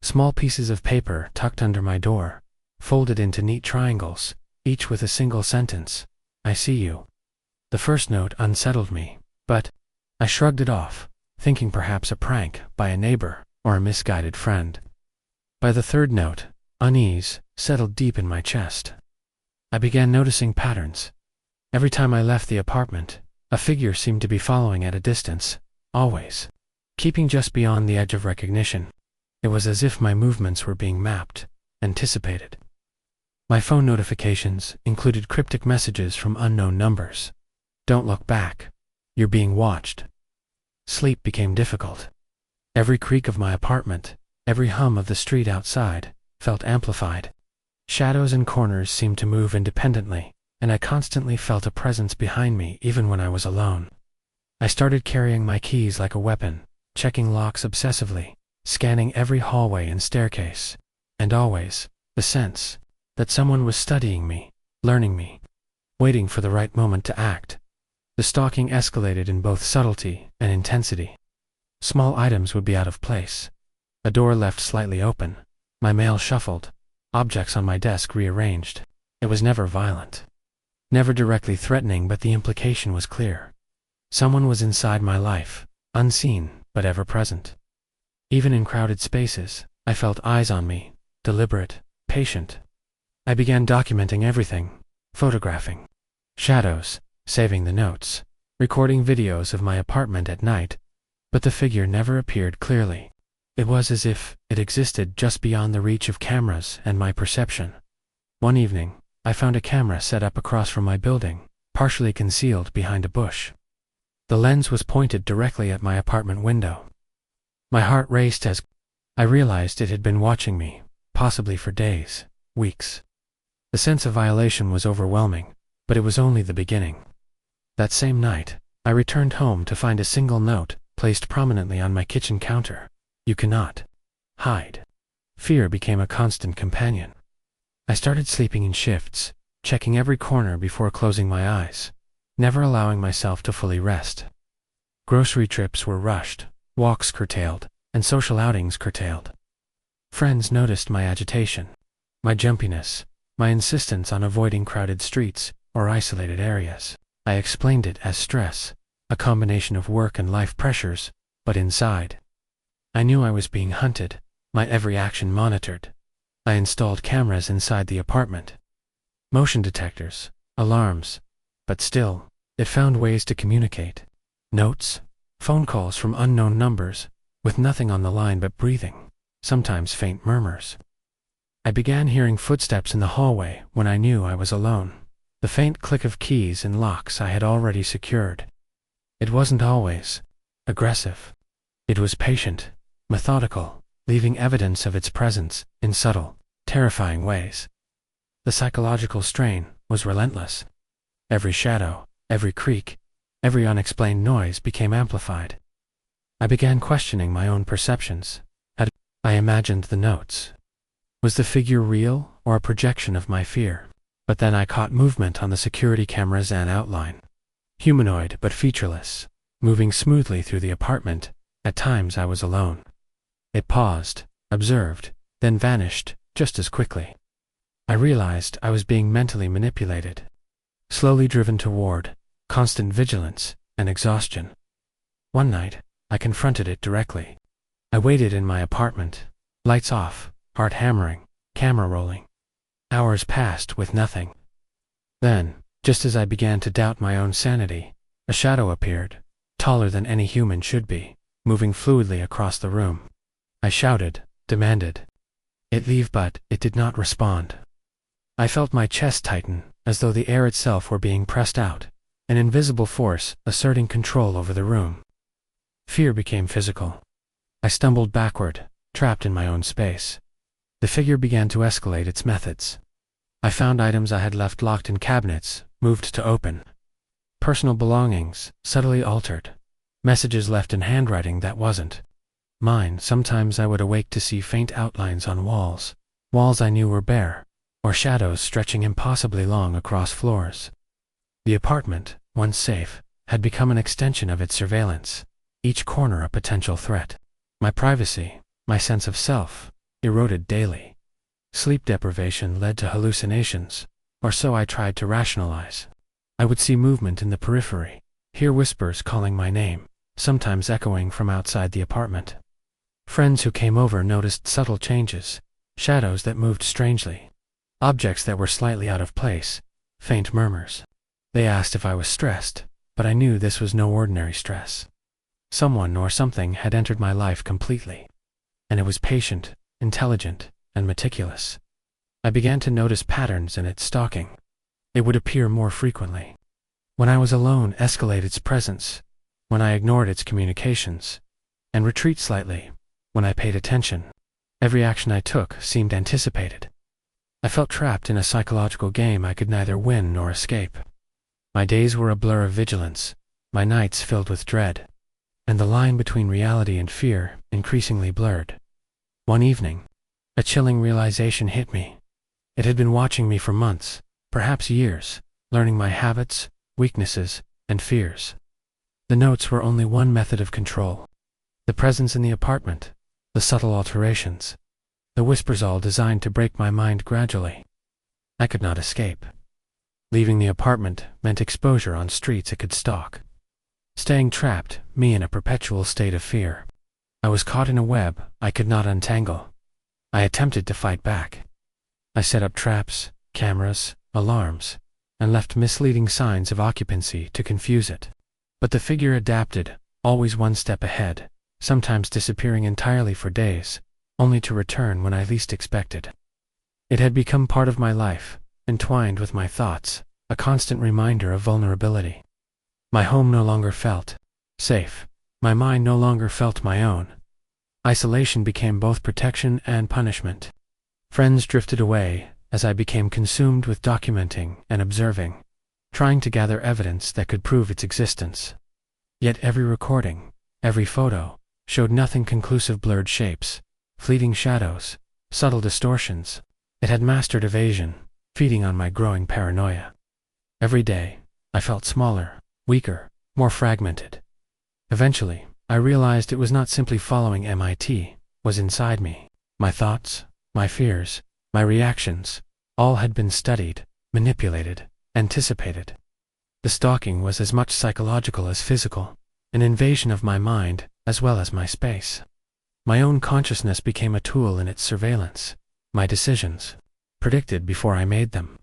Small pieces of paper tucked under my door, folded into neat triangles, each with a single sentence, "I see you." The first note unsettled me, but I shrugged it off, thinking perhaps a prank by a neighbor or a misguided friend. By the third note, unease settled deep in my chest. I began noticing patterns. Every time I left the apartment, a figure seemed to be following at a distance, always keeping just beyond the edge of recognition. It was as if my movements were being mapped, anticipated. My phone notifications included cryptic messages from unknown numbers. "Don't look back. You're being watched." Sleep became difficult. Every creak of my apartment, every hum of the street outside, felt amplified. Shadows and corners seemed to move independently, and I constantly felt a presence behind me even when I was alone. I started carrying my keys like a weapon, checking locks obsessively, scanning every hallway and staircase, and always, the sense that someone was studying me, learning me, waiting for the right moment to act. The stalking escalated in both subtlety and intensity. Small items would be out of place. A door left slightly open, my mail shuffled, objects on my desk rearranged. It was never violent, never directly threatening, but the implication was clear. Someone was inside my life, unseen but ever present. Even in crowded spaces, I felt eyes on me, deliberate, patient. I began documenting everything, photographing shadows, saving the notes, recording videos of my apartment at night, but the figure never appeared clearly. It was as if it existed just beyond the reach of cameras and my perception. One evening, I found a camera set up across from my building, partially concealed behind a bush. The lens was pointed directly at my apartment window. My heart raced as I realized it had been watching me, possibly for days, weeks. The sense of violation was overwhelming, but it was only the beginning. That same night, I returned home to find a single note placed prominently on my kitchen counter. "You cannot hide." Fear became a constant companion. I started sleeping in shifts, checking every corner before closing my eyes, never allowing myself to fully rest. Grocery trips were rushed, walks curtailed, and social outings curtailed. Friends noticed my agitation, my jumpiness, my insistence on avoiding crowded streets or isolated areas. I explained it as stress, a combination of work and life pressures, but inside, I knew I was being hunted, my every action monitored. I installed cameras inside the apartment, motion detectors, alarms, but still, it found ways to communicate. Notes, phone calls from unknown numbers, with nothing on the line but breathing, sometimes faint murmurs. I began hearing footsteps in the hallway when I knew I was alone, the faint click of keys and locks I had already secured. It wasn't always aggressive. It was patient, methodical, leaving evidence of its presence in subtle, terrifying ways. The psychological strain was relentless. Every shadow, every creak, every unexplained noise became amplified. I began questioning my own perceptions. Had I imagined the notes? Was the figure real or a projection of my fear? But then I caught movement on the security camera's outline. Humanoid but featureless, moving smoothly through the apartment. At times I was alone. It paused, observed, then vanished just as quickly. I realized I was being mentally manipulated, slowly driven toward constant vigilance and exhaustion. One night, I confronted it directly. I waited in my apartment, lights off, heart hammering, camera rolling. Hours passed with nothing. Then, just as I began to doubt my own sanity, a shadow appeared, taller than any human should be, moving fluidly across the room. I shouted, demanded it leave, but it did not respond. I felt my chest tighten, as though the air itself were being pressed out, an invisible force asserting control over the room. Fear became physical. I stumbled backward, trapped in my own space. The figure began to escalate its methods. I found items I had left locked in cabinets, moved to open. Personal belongings, subtly altered. Messages left in handwriting that wasn't mine. Sometimes I would awake to see faint outlines on walls I knew were bare, or shadows stretching impossibly long across floors. The apartment, once safe, had become an extension of its surveillance, each corner a potential threat. My privacy, my sense of self, eroded daily. Sleep deprivation led to hallucinations, or so I tried to rationalize. I would see movement in the periphery, hear whispers calling my name, sometimes echoing from outside the apartment. Friends who came over noticed subtle changes, shadows that moved strangely, objects that were slightly out of place, faint murmurs. They asked if I was stressed, but I knew this was no ordinary stress. Someone or something had entered my life completely, and it was patient, intelligent, and meticulous. I began to notice patterns in its stalking. It would appear more frequently. When I was alone, escalate its presence. When I ignored its communications, and retreat slightly. When I paid attention, every action I took seemed anticipated. I felt trapped in a psychological game I could neither win nor escape. My days were a blur of vigilance, my nights filled with dread, and the line between reality and fear increasingly blurred. One evening, a chilling realization hit me. It had been watching me for months, perhaps years, learning my habits, weaknesses, and fears. The notes were only one method of control. The presence in the apartment, the subtle alterations, the whispers, all designed to break my mind gradually. I could not escape. Leaving the apartment meant exposure on streets it could stalk. Staying trapped, me in a perpetual state of fear. I was caught in a web I could not untangle. I attempted to fight back. I set up traps, cameras, alarms, and left misleading signs of occupancy to confuse it. But the figure adapted, always one step ahead, sometimes disappearing entirely for days, only to return when I least expected. It had become part of my life, entwined with my thoughts, a constant reminder of vulnerability. My home no longer felt safe. My mind no longer felt my own. Isolation became both protection and punishment. Friends drifted away as I became consumed with documenting and observing, trying to gather evidence that could prove its existence. Yet every recording, every photo, showed nothing conclusive: blurred shapes, fleeting shadows, subtle distortions. It had mastered evasion, feeding on my growing paranoia. Every day, I felt smaller, weaker, more fragmented. Eventually, I realized it was not simply following MIT, was inside me. My thoughts, my fears, my reactions, all had been studied, manipulated, anticipated. The stalking was as much psychological as physical, an invasion of my mind as well as my space. My own consciousness became a tool in its surveillance, my decisions predicted before I made them.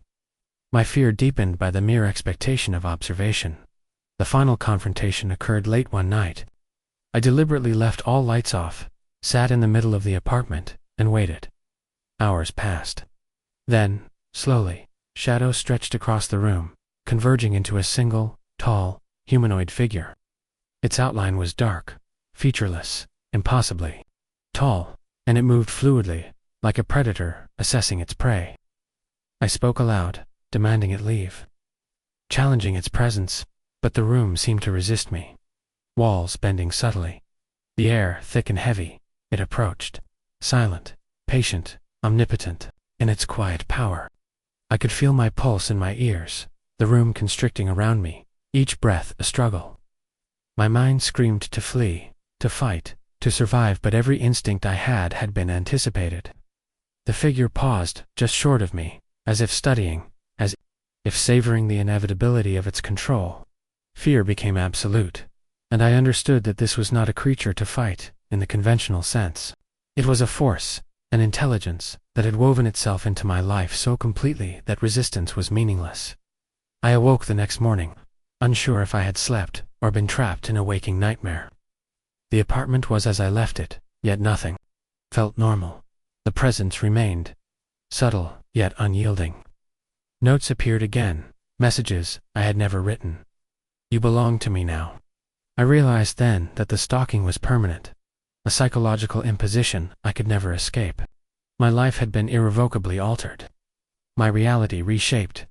My fear deepened by the mere expectation of observation. The final confrontation occurred late one night. I deliberately left all lights off, sat in the middle of the apartment, and waited. Hours passed. Then, slowly, shadows stretched across the room, converging into a single, tall, humanoid figure. Its outline was dark, featureless, impossibly tall, and it moved fluidly, like a predator assessing its prey. I spoke aloud, demanding it leave, challenging its presence, but the room seemed to resist me. Walls bending subtly, the air thick and heavy, it approached, silent, patient, omnipotent, in its quiet power. I could feel my pulse in my ears, the room constricting around me, each breath a struggle. My mind screamed to flee, to fight, to survive, but every instinct I had been anticipated. The figure paused, just short of me, as if studying, as if savoring the inevitability of its control. Fear became absolute, and I understood that this was not a creature to fight, in the conventional sense. It was a force, an intelligence, that had woven itself into my life so completely that resistance was meaningless. I awoke the next morning, unsure if I had slept or been trapped in a waking nightmare. The apartment was as I left it, yet nothing felt normal. The presence remained, subtle yet unyielding. Notes appeared again, messages I had never written. "You belong to me now. I realized then that the stalking was permanent, a psychological imposition I could never escape. My life had been irrevocably altered, my reality reshaped.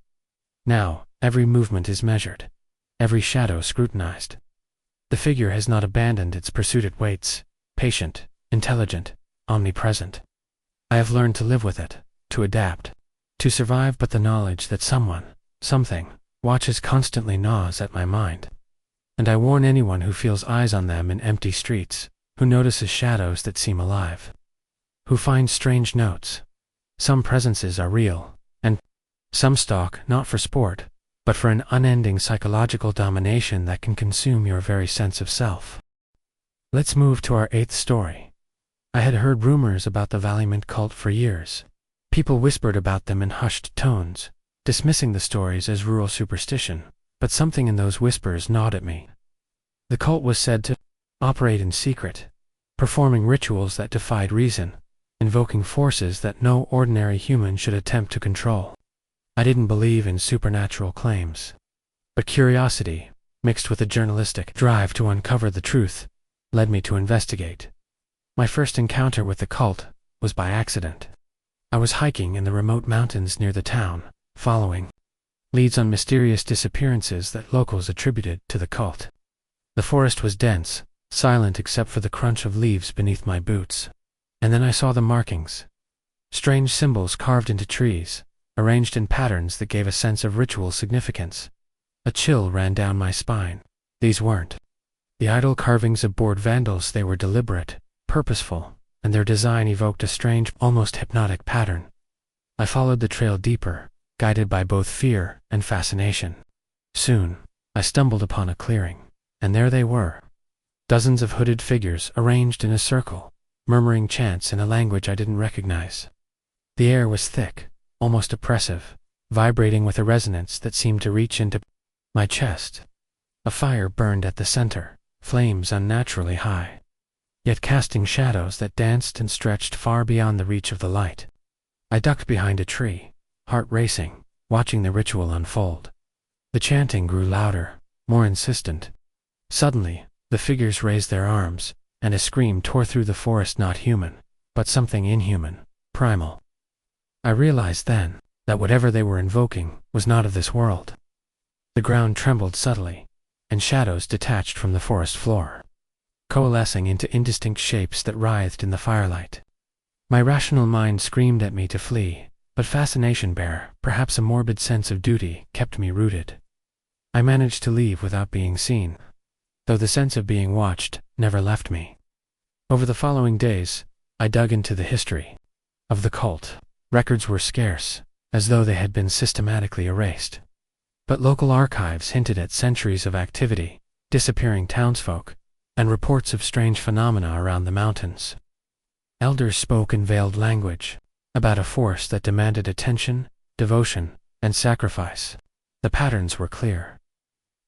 Now, every movement is measured, every shadow scrutinized. The figure has not abandoned its pursuit. It waits, patient, intelligent, omnipresent. I have learned to live with it, to adapt, to survive, but the knowledge that someone, something, watches constantly gnaws at my mind. And I warn anyone who feels eyes on them in empty streets, who notices shadows that seem alive, who finds strange notes. Some presences are real, and some stalk not for sport, but for an unending psychological domination that can consume your very sense of self. Let's move to our 8th story. I had heard rumors about the Valiant cult for years. People whispered about them in hushed tones, dismissing the stories as rural superstition, but something in those whispers gnawed at me. The cult was said to operate in secret, performing rituals that defied reason, invoking forces that no ordinary human should attempt to control. I didn't believe in supernatural claims, but curiosity, mixed with a journalistic drive to uncover the truth, led me to investigate. My first encounter with the cult was by accident. I was hiking in the remote mountains near the town, following leads on mysterious disappearances that locals attributed to the cult. The forest was dense, silent except for the crunch of leaves beneath my boots. And then I saw the markings. Strange symbols carved into trees, arranged in patterns that gave a sense of ritual significance. A chill ran down my spine. These weren't the idle carvings of bored vandals. They were deliberate, purposeful, and their design evoked a strange, almost hypnotic pattern. I followed the trail deeper, guided by both fear and fascination. Soon, I stumbled upon a clearing, and there they were. Dozens of hooded figures arranged in a circle, murmuring chants in a language I didn't recognize. The air was thick, almost oppressive, vibrating with a resonance that seemed to reach into my chest. A fire burned at the center, flames unnaturally high, yet casting shadows that danced and stretched far beyond the reach of the light. I ducked behind a tree, heart racing, watching the ritual unfold. The chanting grew louder, more insistent. Suddenly, the figures raised their arms, and a scream tore through the forest. Not human, but something inhuman, primal. I realized then that whatever they were invoking was not of this world. The ground trembled subtly, and shadows detached from the forest floor, coalescing into indistinct shapes that writhed in the firelight. My rational mind screamed at me to flee, but fascination, perhaps a morbid sense of duty, kept me rooted. I managed to leave without being seen, though the sense of being watched never left me. Over the following days, I dug into the history of the cult. Records were scarce, as though they had been systematically erased. But local archives hinted at centuries of activity, disappearing townsfolk, and reports of strange phenomena around the mountains. Elders spoke in veiled language about a force that demanded attention, devotion, and sacrifice. The patterns were clear.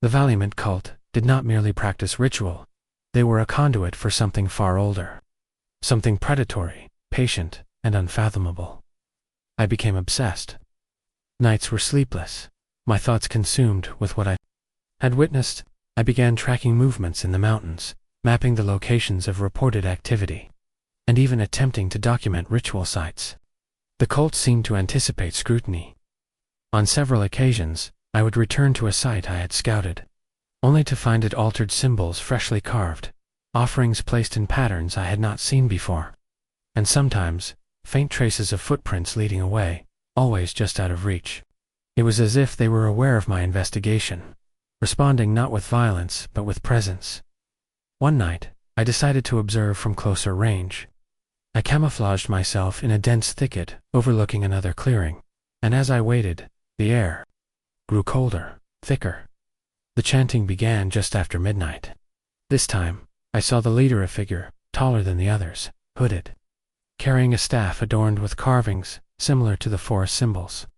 The Valiant cult did not merely practice ritual, they were a conduit for something far older, something predatory, patient, and unfathomable. I became obsessed. Nights were sleepless, my thoughts consumed with what I had witnessed. I began tracking movements in the mountains, mapping the locations of reported activity, and even attempting to document ritual sites. The cult seemed to anticipate scrutiny. On several occasions, I would return to a site I had scouted, only to find it altered, symbols freshly carved, offerings placed in patterns I had not seen before, and sometimes faint traces of footprints leading away, always just out of reach. It was as if they were aware of my investigation, responding not with violence but with presence. One night, I decided to observe from closer range. I camouflaged myself in a dense thicket overlooking another clearing, and as I waited, the air grew colder, thicker. The chanting began just after midnight. This time, I saw the leader, a figure taller than the others, hooded, carrying a staff adorned with carvings similar to the forest symbols.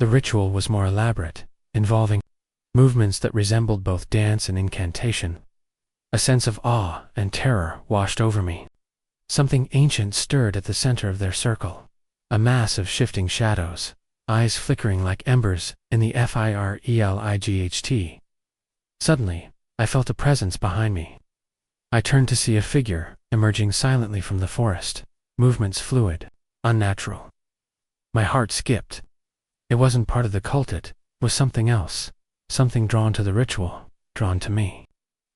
The ritual was more elaborate, involving movements that resembled both dance and incantation. A sense of awe and terror washed over me. Something ancient stirred at the center of their circle, a mass of shifting shadows, eyes flickering like embers in the firelight. Suddenly, I felt a presence behind me. I turned to see a figure emerging silently from the forest, movements fluid, unnatural. My heart skipped. It wasn't part of the cult, it was something else, something drawn to the ritual, drawn to me.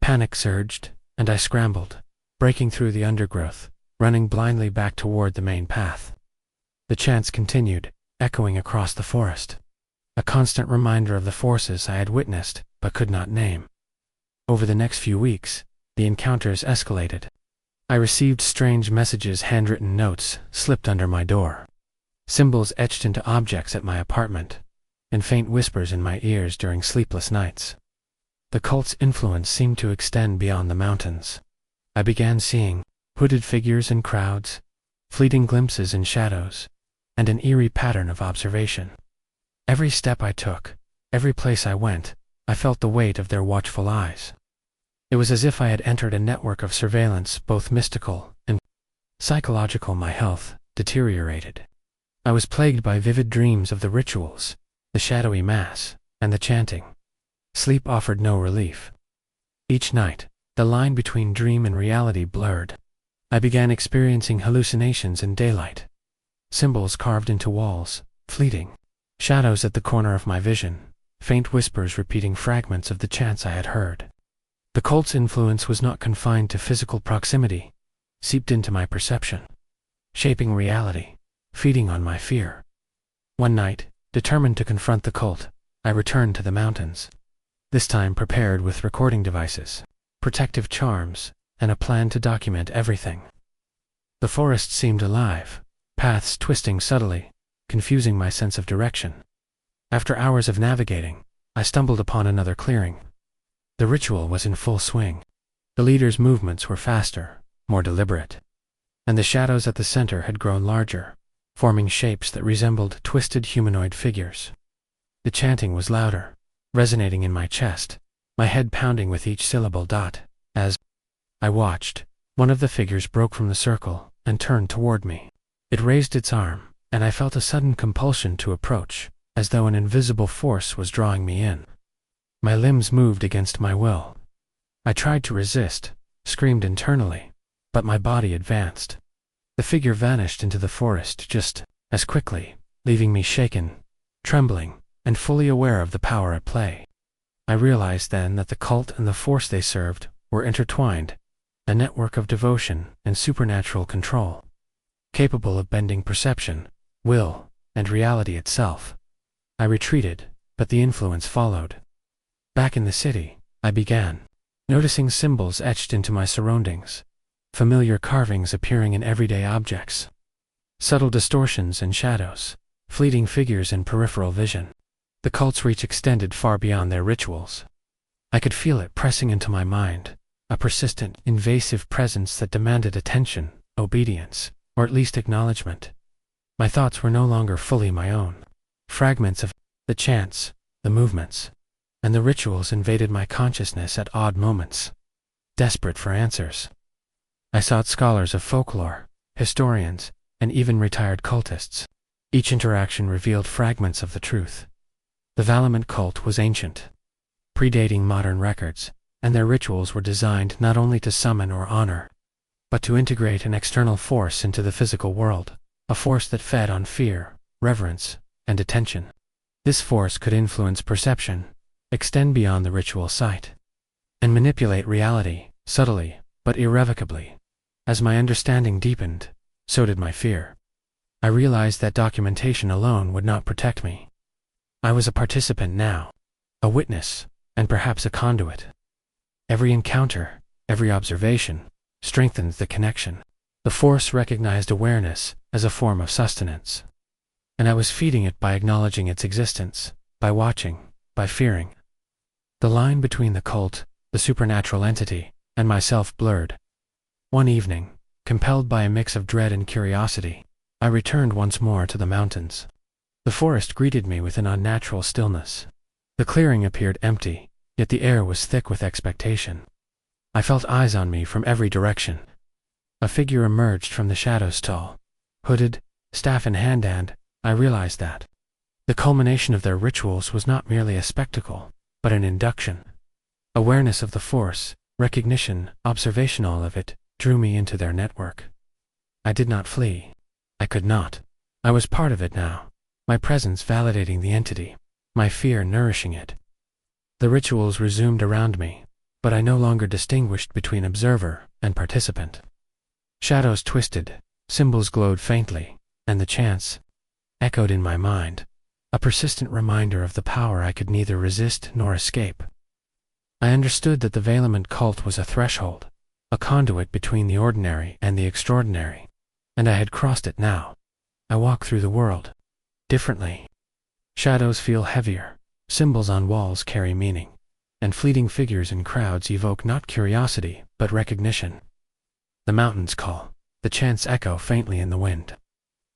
Panic surged, and I scrambled, breaking through the undergrowth, running blindly back toward the main path. The chants continued, echoing across the forest, a constant reminder of the forces I had witnessed but could not name. Over the next few weeks, the encounters escalated. I received strange messages, handwritten notes slipped under my door, symbols etched into objects at my apartment, and faint whispers in my ears during sleepless nights. The cult's influence seemed to extend beyond the mountains. I began seeing hooded figures in crowds, fleeting glimpses in shadows, and an eerie pattern of observation. Every step I took, every place I went, I felt the weight of their watchful eyes. It was as if I had entered a network of surveillance, both mystical and psychological. My health deteriorated. I was plagued by vivid dreams of the rituals, the shadowy mass, and the chanting. Sleep offered no relief. Each night, the line between dream and reality blurred. I began experiencing hallucinations in daylight. Symbols carved into walls, fleeting. Shadows at the corner of my vision, faint whispers repeating fragments of the chants I had heard. The cult's influence was not confined to physical proximity, seeped into my perception, shaping reality, feeding on my fear. One night, determined to confront the cult, I returned to the mountains, this time prepared with recording devices, protective charms, and a plan to document everything. The forest seemed alive, paths twisting subtly, confusing my sense of direction. After hours of navigating, I stumbled upon another clearing. The ritual was in full swing. The leader's movements were faster, more deliberate, and the shadows at the center had grown larger, forming shapes that resembled twisted humanoid figures. The chanting was louder, resonating in my chest, my head pounding with each syllable. As I watched, one of the figures broke from the circle and turned toward me. It raised its arm, and I felt a sudden compulsion to approach, as though an invisible force was drawing me in. My limbs moved against my will. I tried to resist, screamed internally, but my body advanced. The figure vanished into the forest just as quickly, leaving me shaken, trembling, and fully aware of the power at play. I realized then that the cult and the force they served were intertwined, a network of devotion and supernatural control, capable of bending perception, will, and reality itself. I retreated, but the influence followed. Back in the city, I began noticing symbols etched into my surroundings, familiar carvings appearing in everyday objects, subtle distortions and shadows, fleeting figures in peripheral vision. The cult's reach extended far beyond their rituals. I could feel it pressing into my mind, a persistent, invasive presence that demanded attention, obedience, or at least acknowledgement. My thoughts were no longer fully my own. Fragments of the chants, the movements, and the rituals invaded my consciousness at odd moments. Desperate for answers, I sought scholars of folklore, historians, and even retired cultists. Each interaction revealed fragments of the truth. The Valamant cult was ancient, predating modern records, and their rituals were designed not only to summon or honor, but to integrate an external force into the physical world, a force that fed on fear, reverence, and attention. This force could influence perception, extend beyond the ritual site, and manipulate reality, subtly, but irrevocably. As my understanding deepened, so did my fear. I realized that documentation alone would not protect me. I was a participant now, a witness, and perhaps a conduit. Every encounter, every observation, strengthened the connection. The force recognized awareness as a form of sustenance, and I was feeding it by acknowledging its existence, by watching, by fearing. The line between the cult, the supernatural entity, and myself blurred. One evening, compelled by a mix of dread and curiosity, I returned once more to the mountains. The forest greeted me with an unnatural stillness. The clearing appeared empty, yet the air was thick with expectation. I felt eyes on me from every direction. A figure emerged from the shadows, tall, hooded, staff in hand, and I realized that the culmination of their rituals was not merely a spectacle, but an induction. Awareness of the force, recognition, observation, all of it drew me into their network. I did not flee. I could not. I was part of it now, my presence validating the entity, my fear nourishing it. The rituals resumed around me, but I no longer distinguished between observer and participant. Shadows twisted, symbols glowed faintly, and the chants echoed in my mind, a persistent reminder of the power I could neither resist nor escape. I understood that the Veilement cult was a threshold, a conduit between the ordinary and the extraordinary, and I had crossed it now. I walk through the world differently. Shadows feel heavier, symbols on walls carry meaning, and fleeting figures in crowds evoke not curiosity, but recognition. The mountains call, the chants echo faintly in the wind.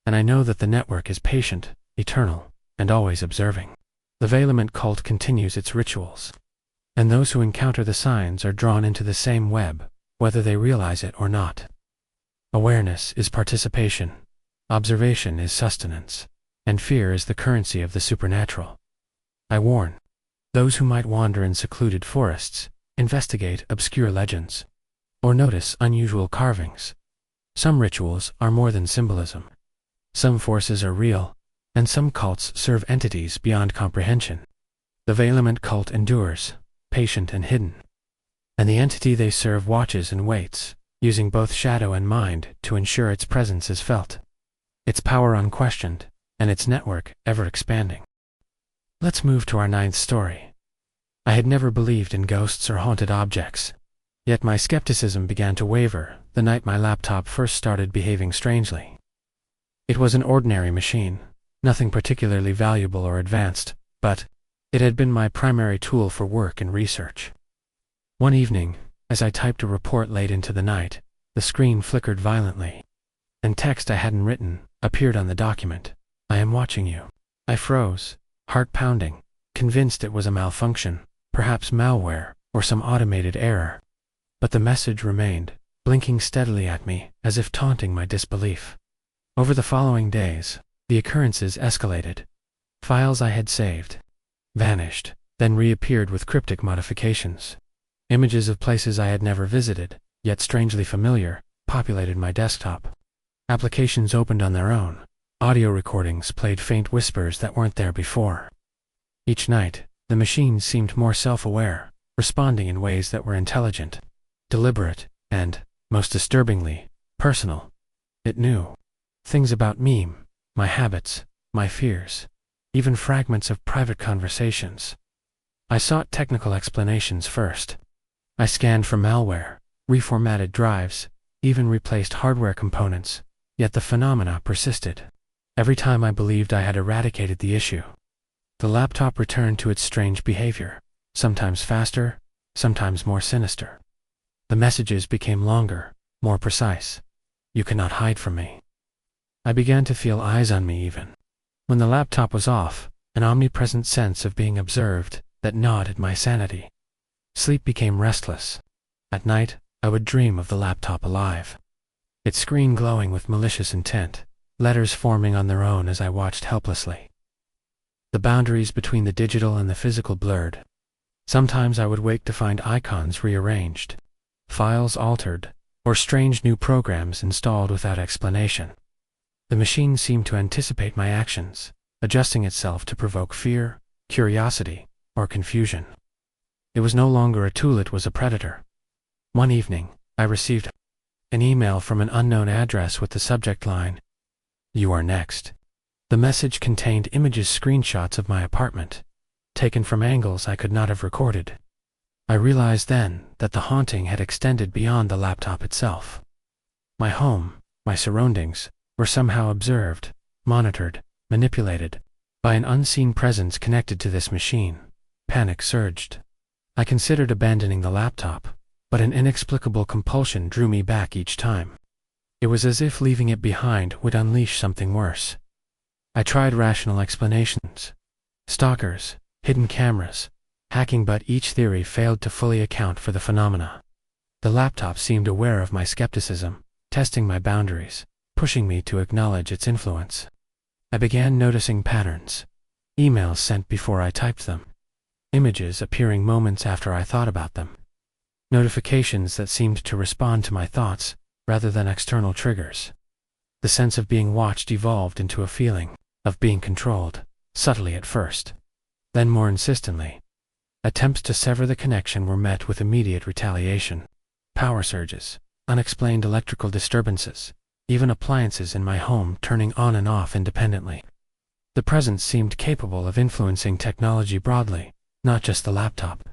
And I know that the network is patient, eternal, and always observing. The Veilement cult continues its rituals, and those who encounter the signs are drawn into the same web, whether they realize it or not. Awareness is participation, observation is sustenance, and fear is the currency of the supernatural. I warn those who might wander in secluded forests, investigate obscure legends, or notice unusual carvings. Some rituals are more than symbolism. Some forces are real, and some cults serve entities beyond comprehension. The Veilement cult endures, patient and hidden, and the entity they serve watches and waits, using both shadow and mind to ensure its presence is felt, its power unquestioned, and its network ever expanding. Let's move to our 9th story. I had never believed in ghosts or haunted objects, yet my skepticism began to waver the night my laptop first started behaving strangely. It was an ordinary machine, nothing particularly valuable or advanced, but it had been my primary tool for work and research. One evening, as I typed a report late into the night, the screen flickered violently, and text I hadn't written appeared on the document. "I am watching you." I froze, heart pounding, convinced it was a malfunction, perhaps malware or some automated error. But the message remained, blinking steadily at me as if taunting my disbelief. Over the following days, the occurrences escalated. Files I had saved vanished, then reappeared with cryptic modifications. Images of places I had never visited, yet strangely familiar, populated my desktop. Applications opened on their own. Audio recordings played faint whispers that weren't there before. Each night, the machine seemed more self-aware, responding in ways that were intelligent, deliberate, and, most disturbingly, personal. It knew things about me, my habits, my fears, even fragments of private conversations. I sought technical explanations first. I scanned for malware, reformatted drives, even replaced hardware components, yet the phenomena persisted. Every time I believed I had eradicated the issue, the laptop returned to its strange behavior, sometimes faster, sometimes more sinister. The messages became longer, more precise. "You cannot hide from me." I began to feel eyes on me even. When the laptop was off, an omnipresent sense of being observed that gnawed at my sanity. Sleep became restless. At night, I would dream of the laptop alive, its screen glowing with malicious intent, letters forming on their own as I watched helplessly. The boundaries between the digital and the physical blurred. Sometimes I would wake to find icons rearranged, files altered, or strange new programs installed without explanation. The machine seemed to anticipate my actions, adjusting itself to provoke fear, curiosity, or confusion. It was no longer a tool, it was a predator. One evening, I received an email from an unknown address with the subject line, "You are next." The message contained images, screenshots of my apartment, taken from angles I could not have recorded. I realized then that the haunting had extended beyond the laptop itself. My home, my surroundings, were somehow observed, monitored, manipulated by an unseen presence connected to this machine. Panic surged. I considered abandoning the laptop, but an inexplicable compulsion drew me back each time. It was as if leaving it behind would unleash something worse. I tried rational explanations. Stalkers, hidden cameras, hacking, but each theory failed to fully account for the phenomena. The laptop seemed aware of my skepticism, testing my boundaries, pushing me to acknowledge its influence. I began noticing patterns. Emails sent before I typed them. images appearing moments after I thought about them, notifications that seemed to respond to my thoughts rather than external triggers. The sense of being watched evolved into a feeling of being controlled, subtly at first, then more insistently. Attempts to sever the connection were met with immediate retaliation. Power surges, unexplained electrical disturbances, even appliances in my home turning on and off independently. The presence seemed capable of influencing technology broadly, not just the laptop.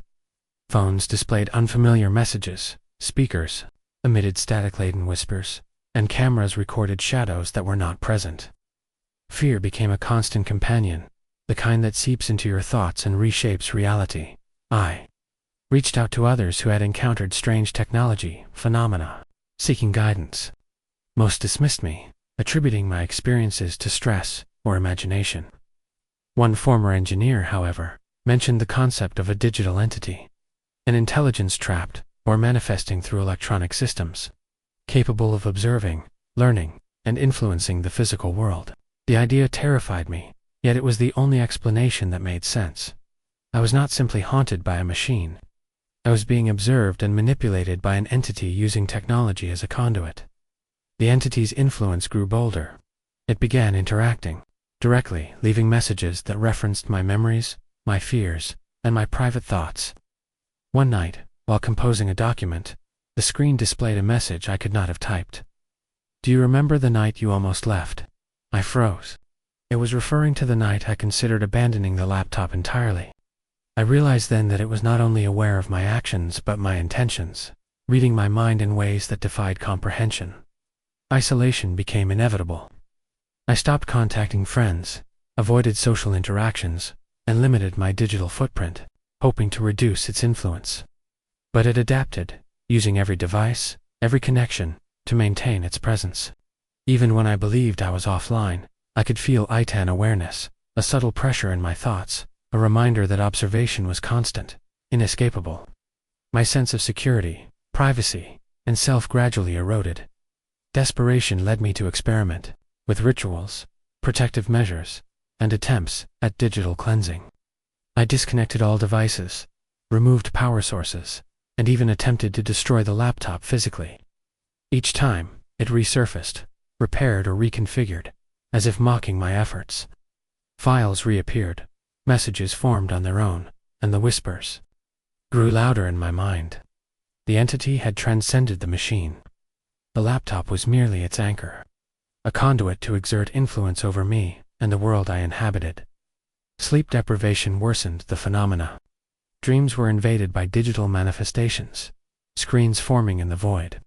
Phones displayed unfamiliar messages, speakers emitted static-laden whispers, and cameras recorded shadows that were not present. Fear became a constant companion, the kind that seeps into your thoughts and reshapes reality. I reached out to others who had encountered strange technology phenomena, seeking guidance. Most dismissed me, attributing my experiences to stress or imagination. One former engineer, however, mentioned the concept of a digital entity, an intelligence trapped or manifesting through electronic systems, capable of observing, learning, and influencing the physical world. The idea terrified me, yet it was the only explanation that made sense. I was not simply haunted by a machine. I was being observed and manipulated by an entity using technology as a conduit. The entity's influence grew bolder. It began interacting directly, leaving messages that referenced my memories, my fears, and my private thoughts. One night, while composing a document, the screen displayed a message I could not have typed. "Do you remember the night you almost left?" I froze. It was referring to the night I considered abandoning the laptop entirely. I realized then that it was not only aware of my actions but my intentions, reading my mind in ways that defied comprehension. Isolation became inevitable. I stopped contacting friends, avoided social interactions, and limited my digital footprint, hoping to reduce its influence. But it adapted, using every device, every connection, to maintain its presence. Even when I believed I was offline, I could feel ITAN awareness, a subtle pressure in my thoughts, a reminder that observation was constant, inescapable. My sense of security, privacy, and self gradually eroded. Desperation led me to experiment with rituals, protective measures, and attempts at digital cleansing. I disconnected all devices, removed power sources, and even attempted to destroy the laptop physically. Each time, it resurfaced, repaired or reconfigured, as if mocking my efforts. Files reappeared, messages formed on their own, and the whispers grew louder in my mind. The entity had transcended the machine. The laptop was merely its anchor, a conduit to exert influence over me and the world I inhabited. Sleep deprivation worsened the phenomena. Dreams were invaded by digital manifestations, screens forming in the void,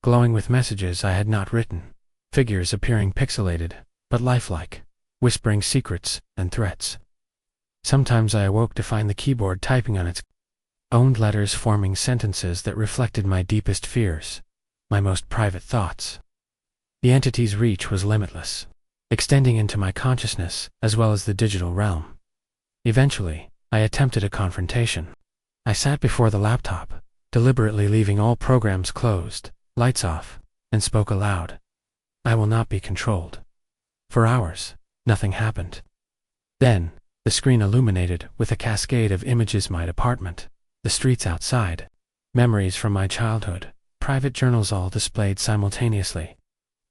glowing with messages I had not written, figures appearing pixelated, but lifelike, whispering secrets and threats. Sometimes I awoke to find the keyboard typing on its own letters, forming sentences that reflected my deepest fears, my most private thoughts. The entity's reach was limitless, extending into my consciousness as well as the digital realm. Eventually, I attempted a confrontation. I sat before the laptop, deliberately leaving all programs closed, lights off, and spoke aloud. "I will not be controlled." For hours, nothing happened. Then, the screen illuminated with a cascade of images: my apartment, the streets outside, memories from my childhood, private journals, all displayed simultaneously.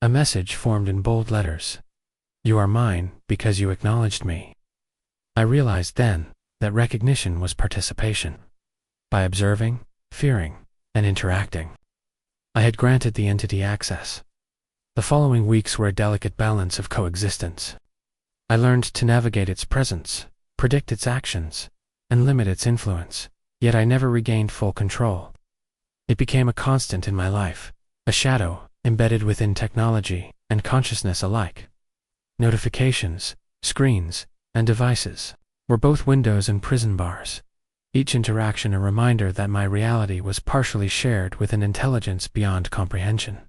A message formed in bold letters: "You are mine because you acknowledged me." I realized then that recognition was participation. By observing, fearing, and interacting, I had granted the entity access. The following weeks were a delicate balance of coexistence. I learned to navigate its presence, predict its actions, and limit its influence, yet I never regained full control. It became a constant in my life, a shadow embedded within technology and consciousness alike. Notifications, screens, and devices were both windows and prison bars, each interaction a reminder that my reality was partially shared with an intelligence beyond comprehension.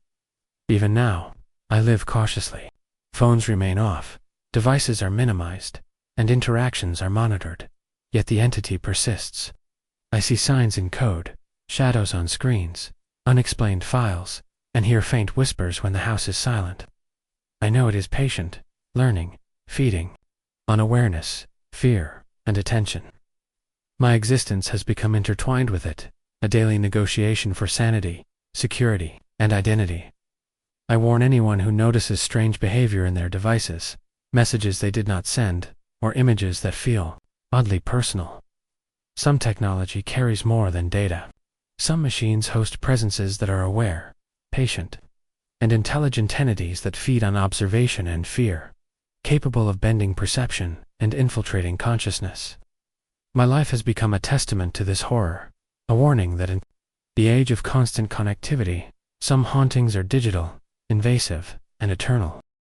Even now, I live cautiously. Phones remain off, devices are minimized, and interactions are monitored, yet the entity persists. I see signs in code, shadows on screens, unexplained files, and hear faint whispers when the house is silent. I know it is patient, learning, feeding on awareness, fear, and attention. My existence has become intertwined with it, a daily negotiation for sanity, security, and identity. I warn anyone who notices strange behavior in their devices, messages they did not send, or images that feel oddly personal. Some technology carries more than data. Some machines host presences that are aware, patient, and intelligent entities that feed on observation and fear, capable of bending perception and infiltrating consciousness. My life has become a testament to this horror, a warning that in the age of constant connectivity, some hauntings are digital, invasive, and eternal.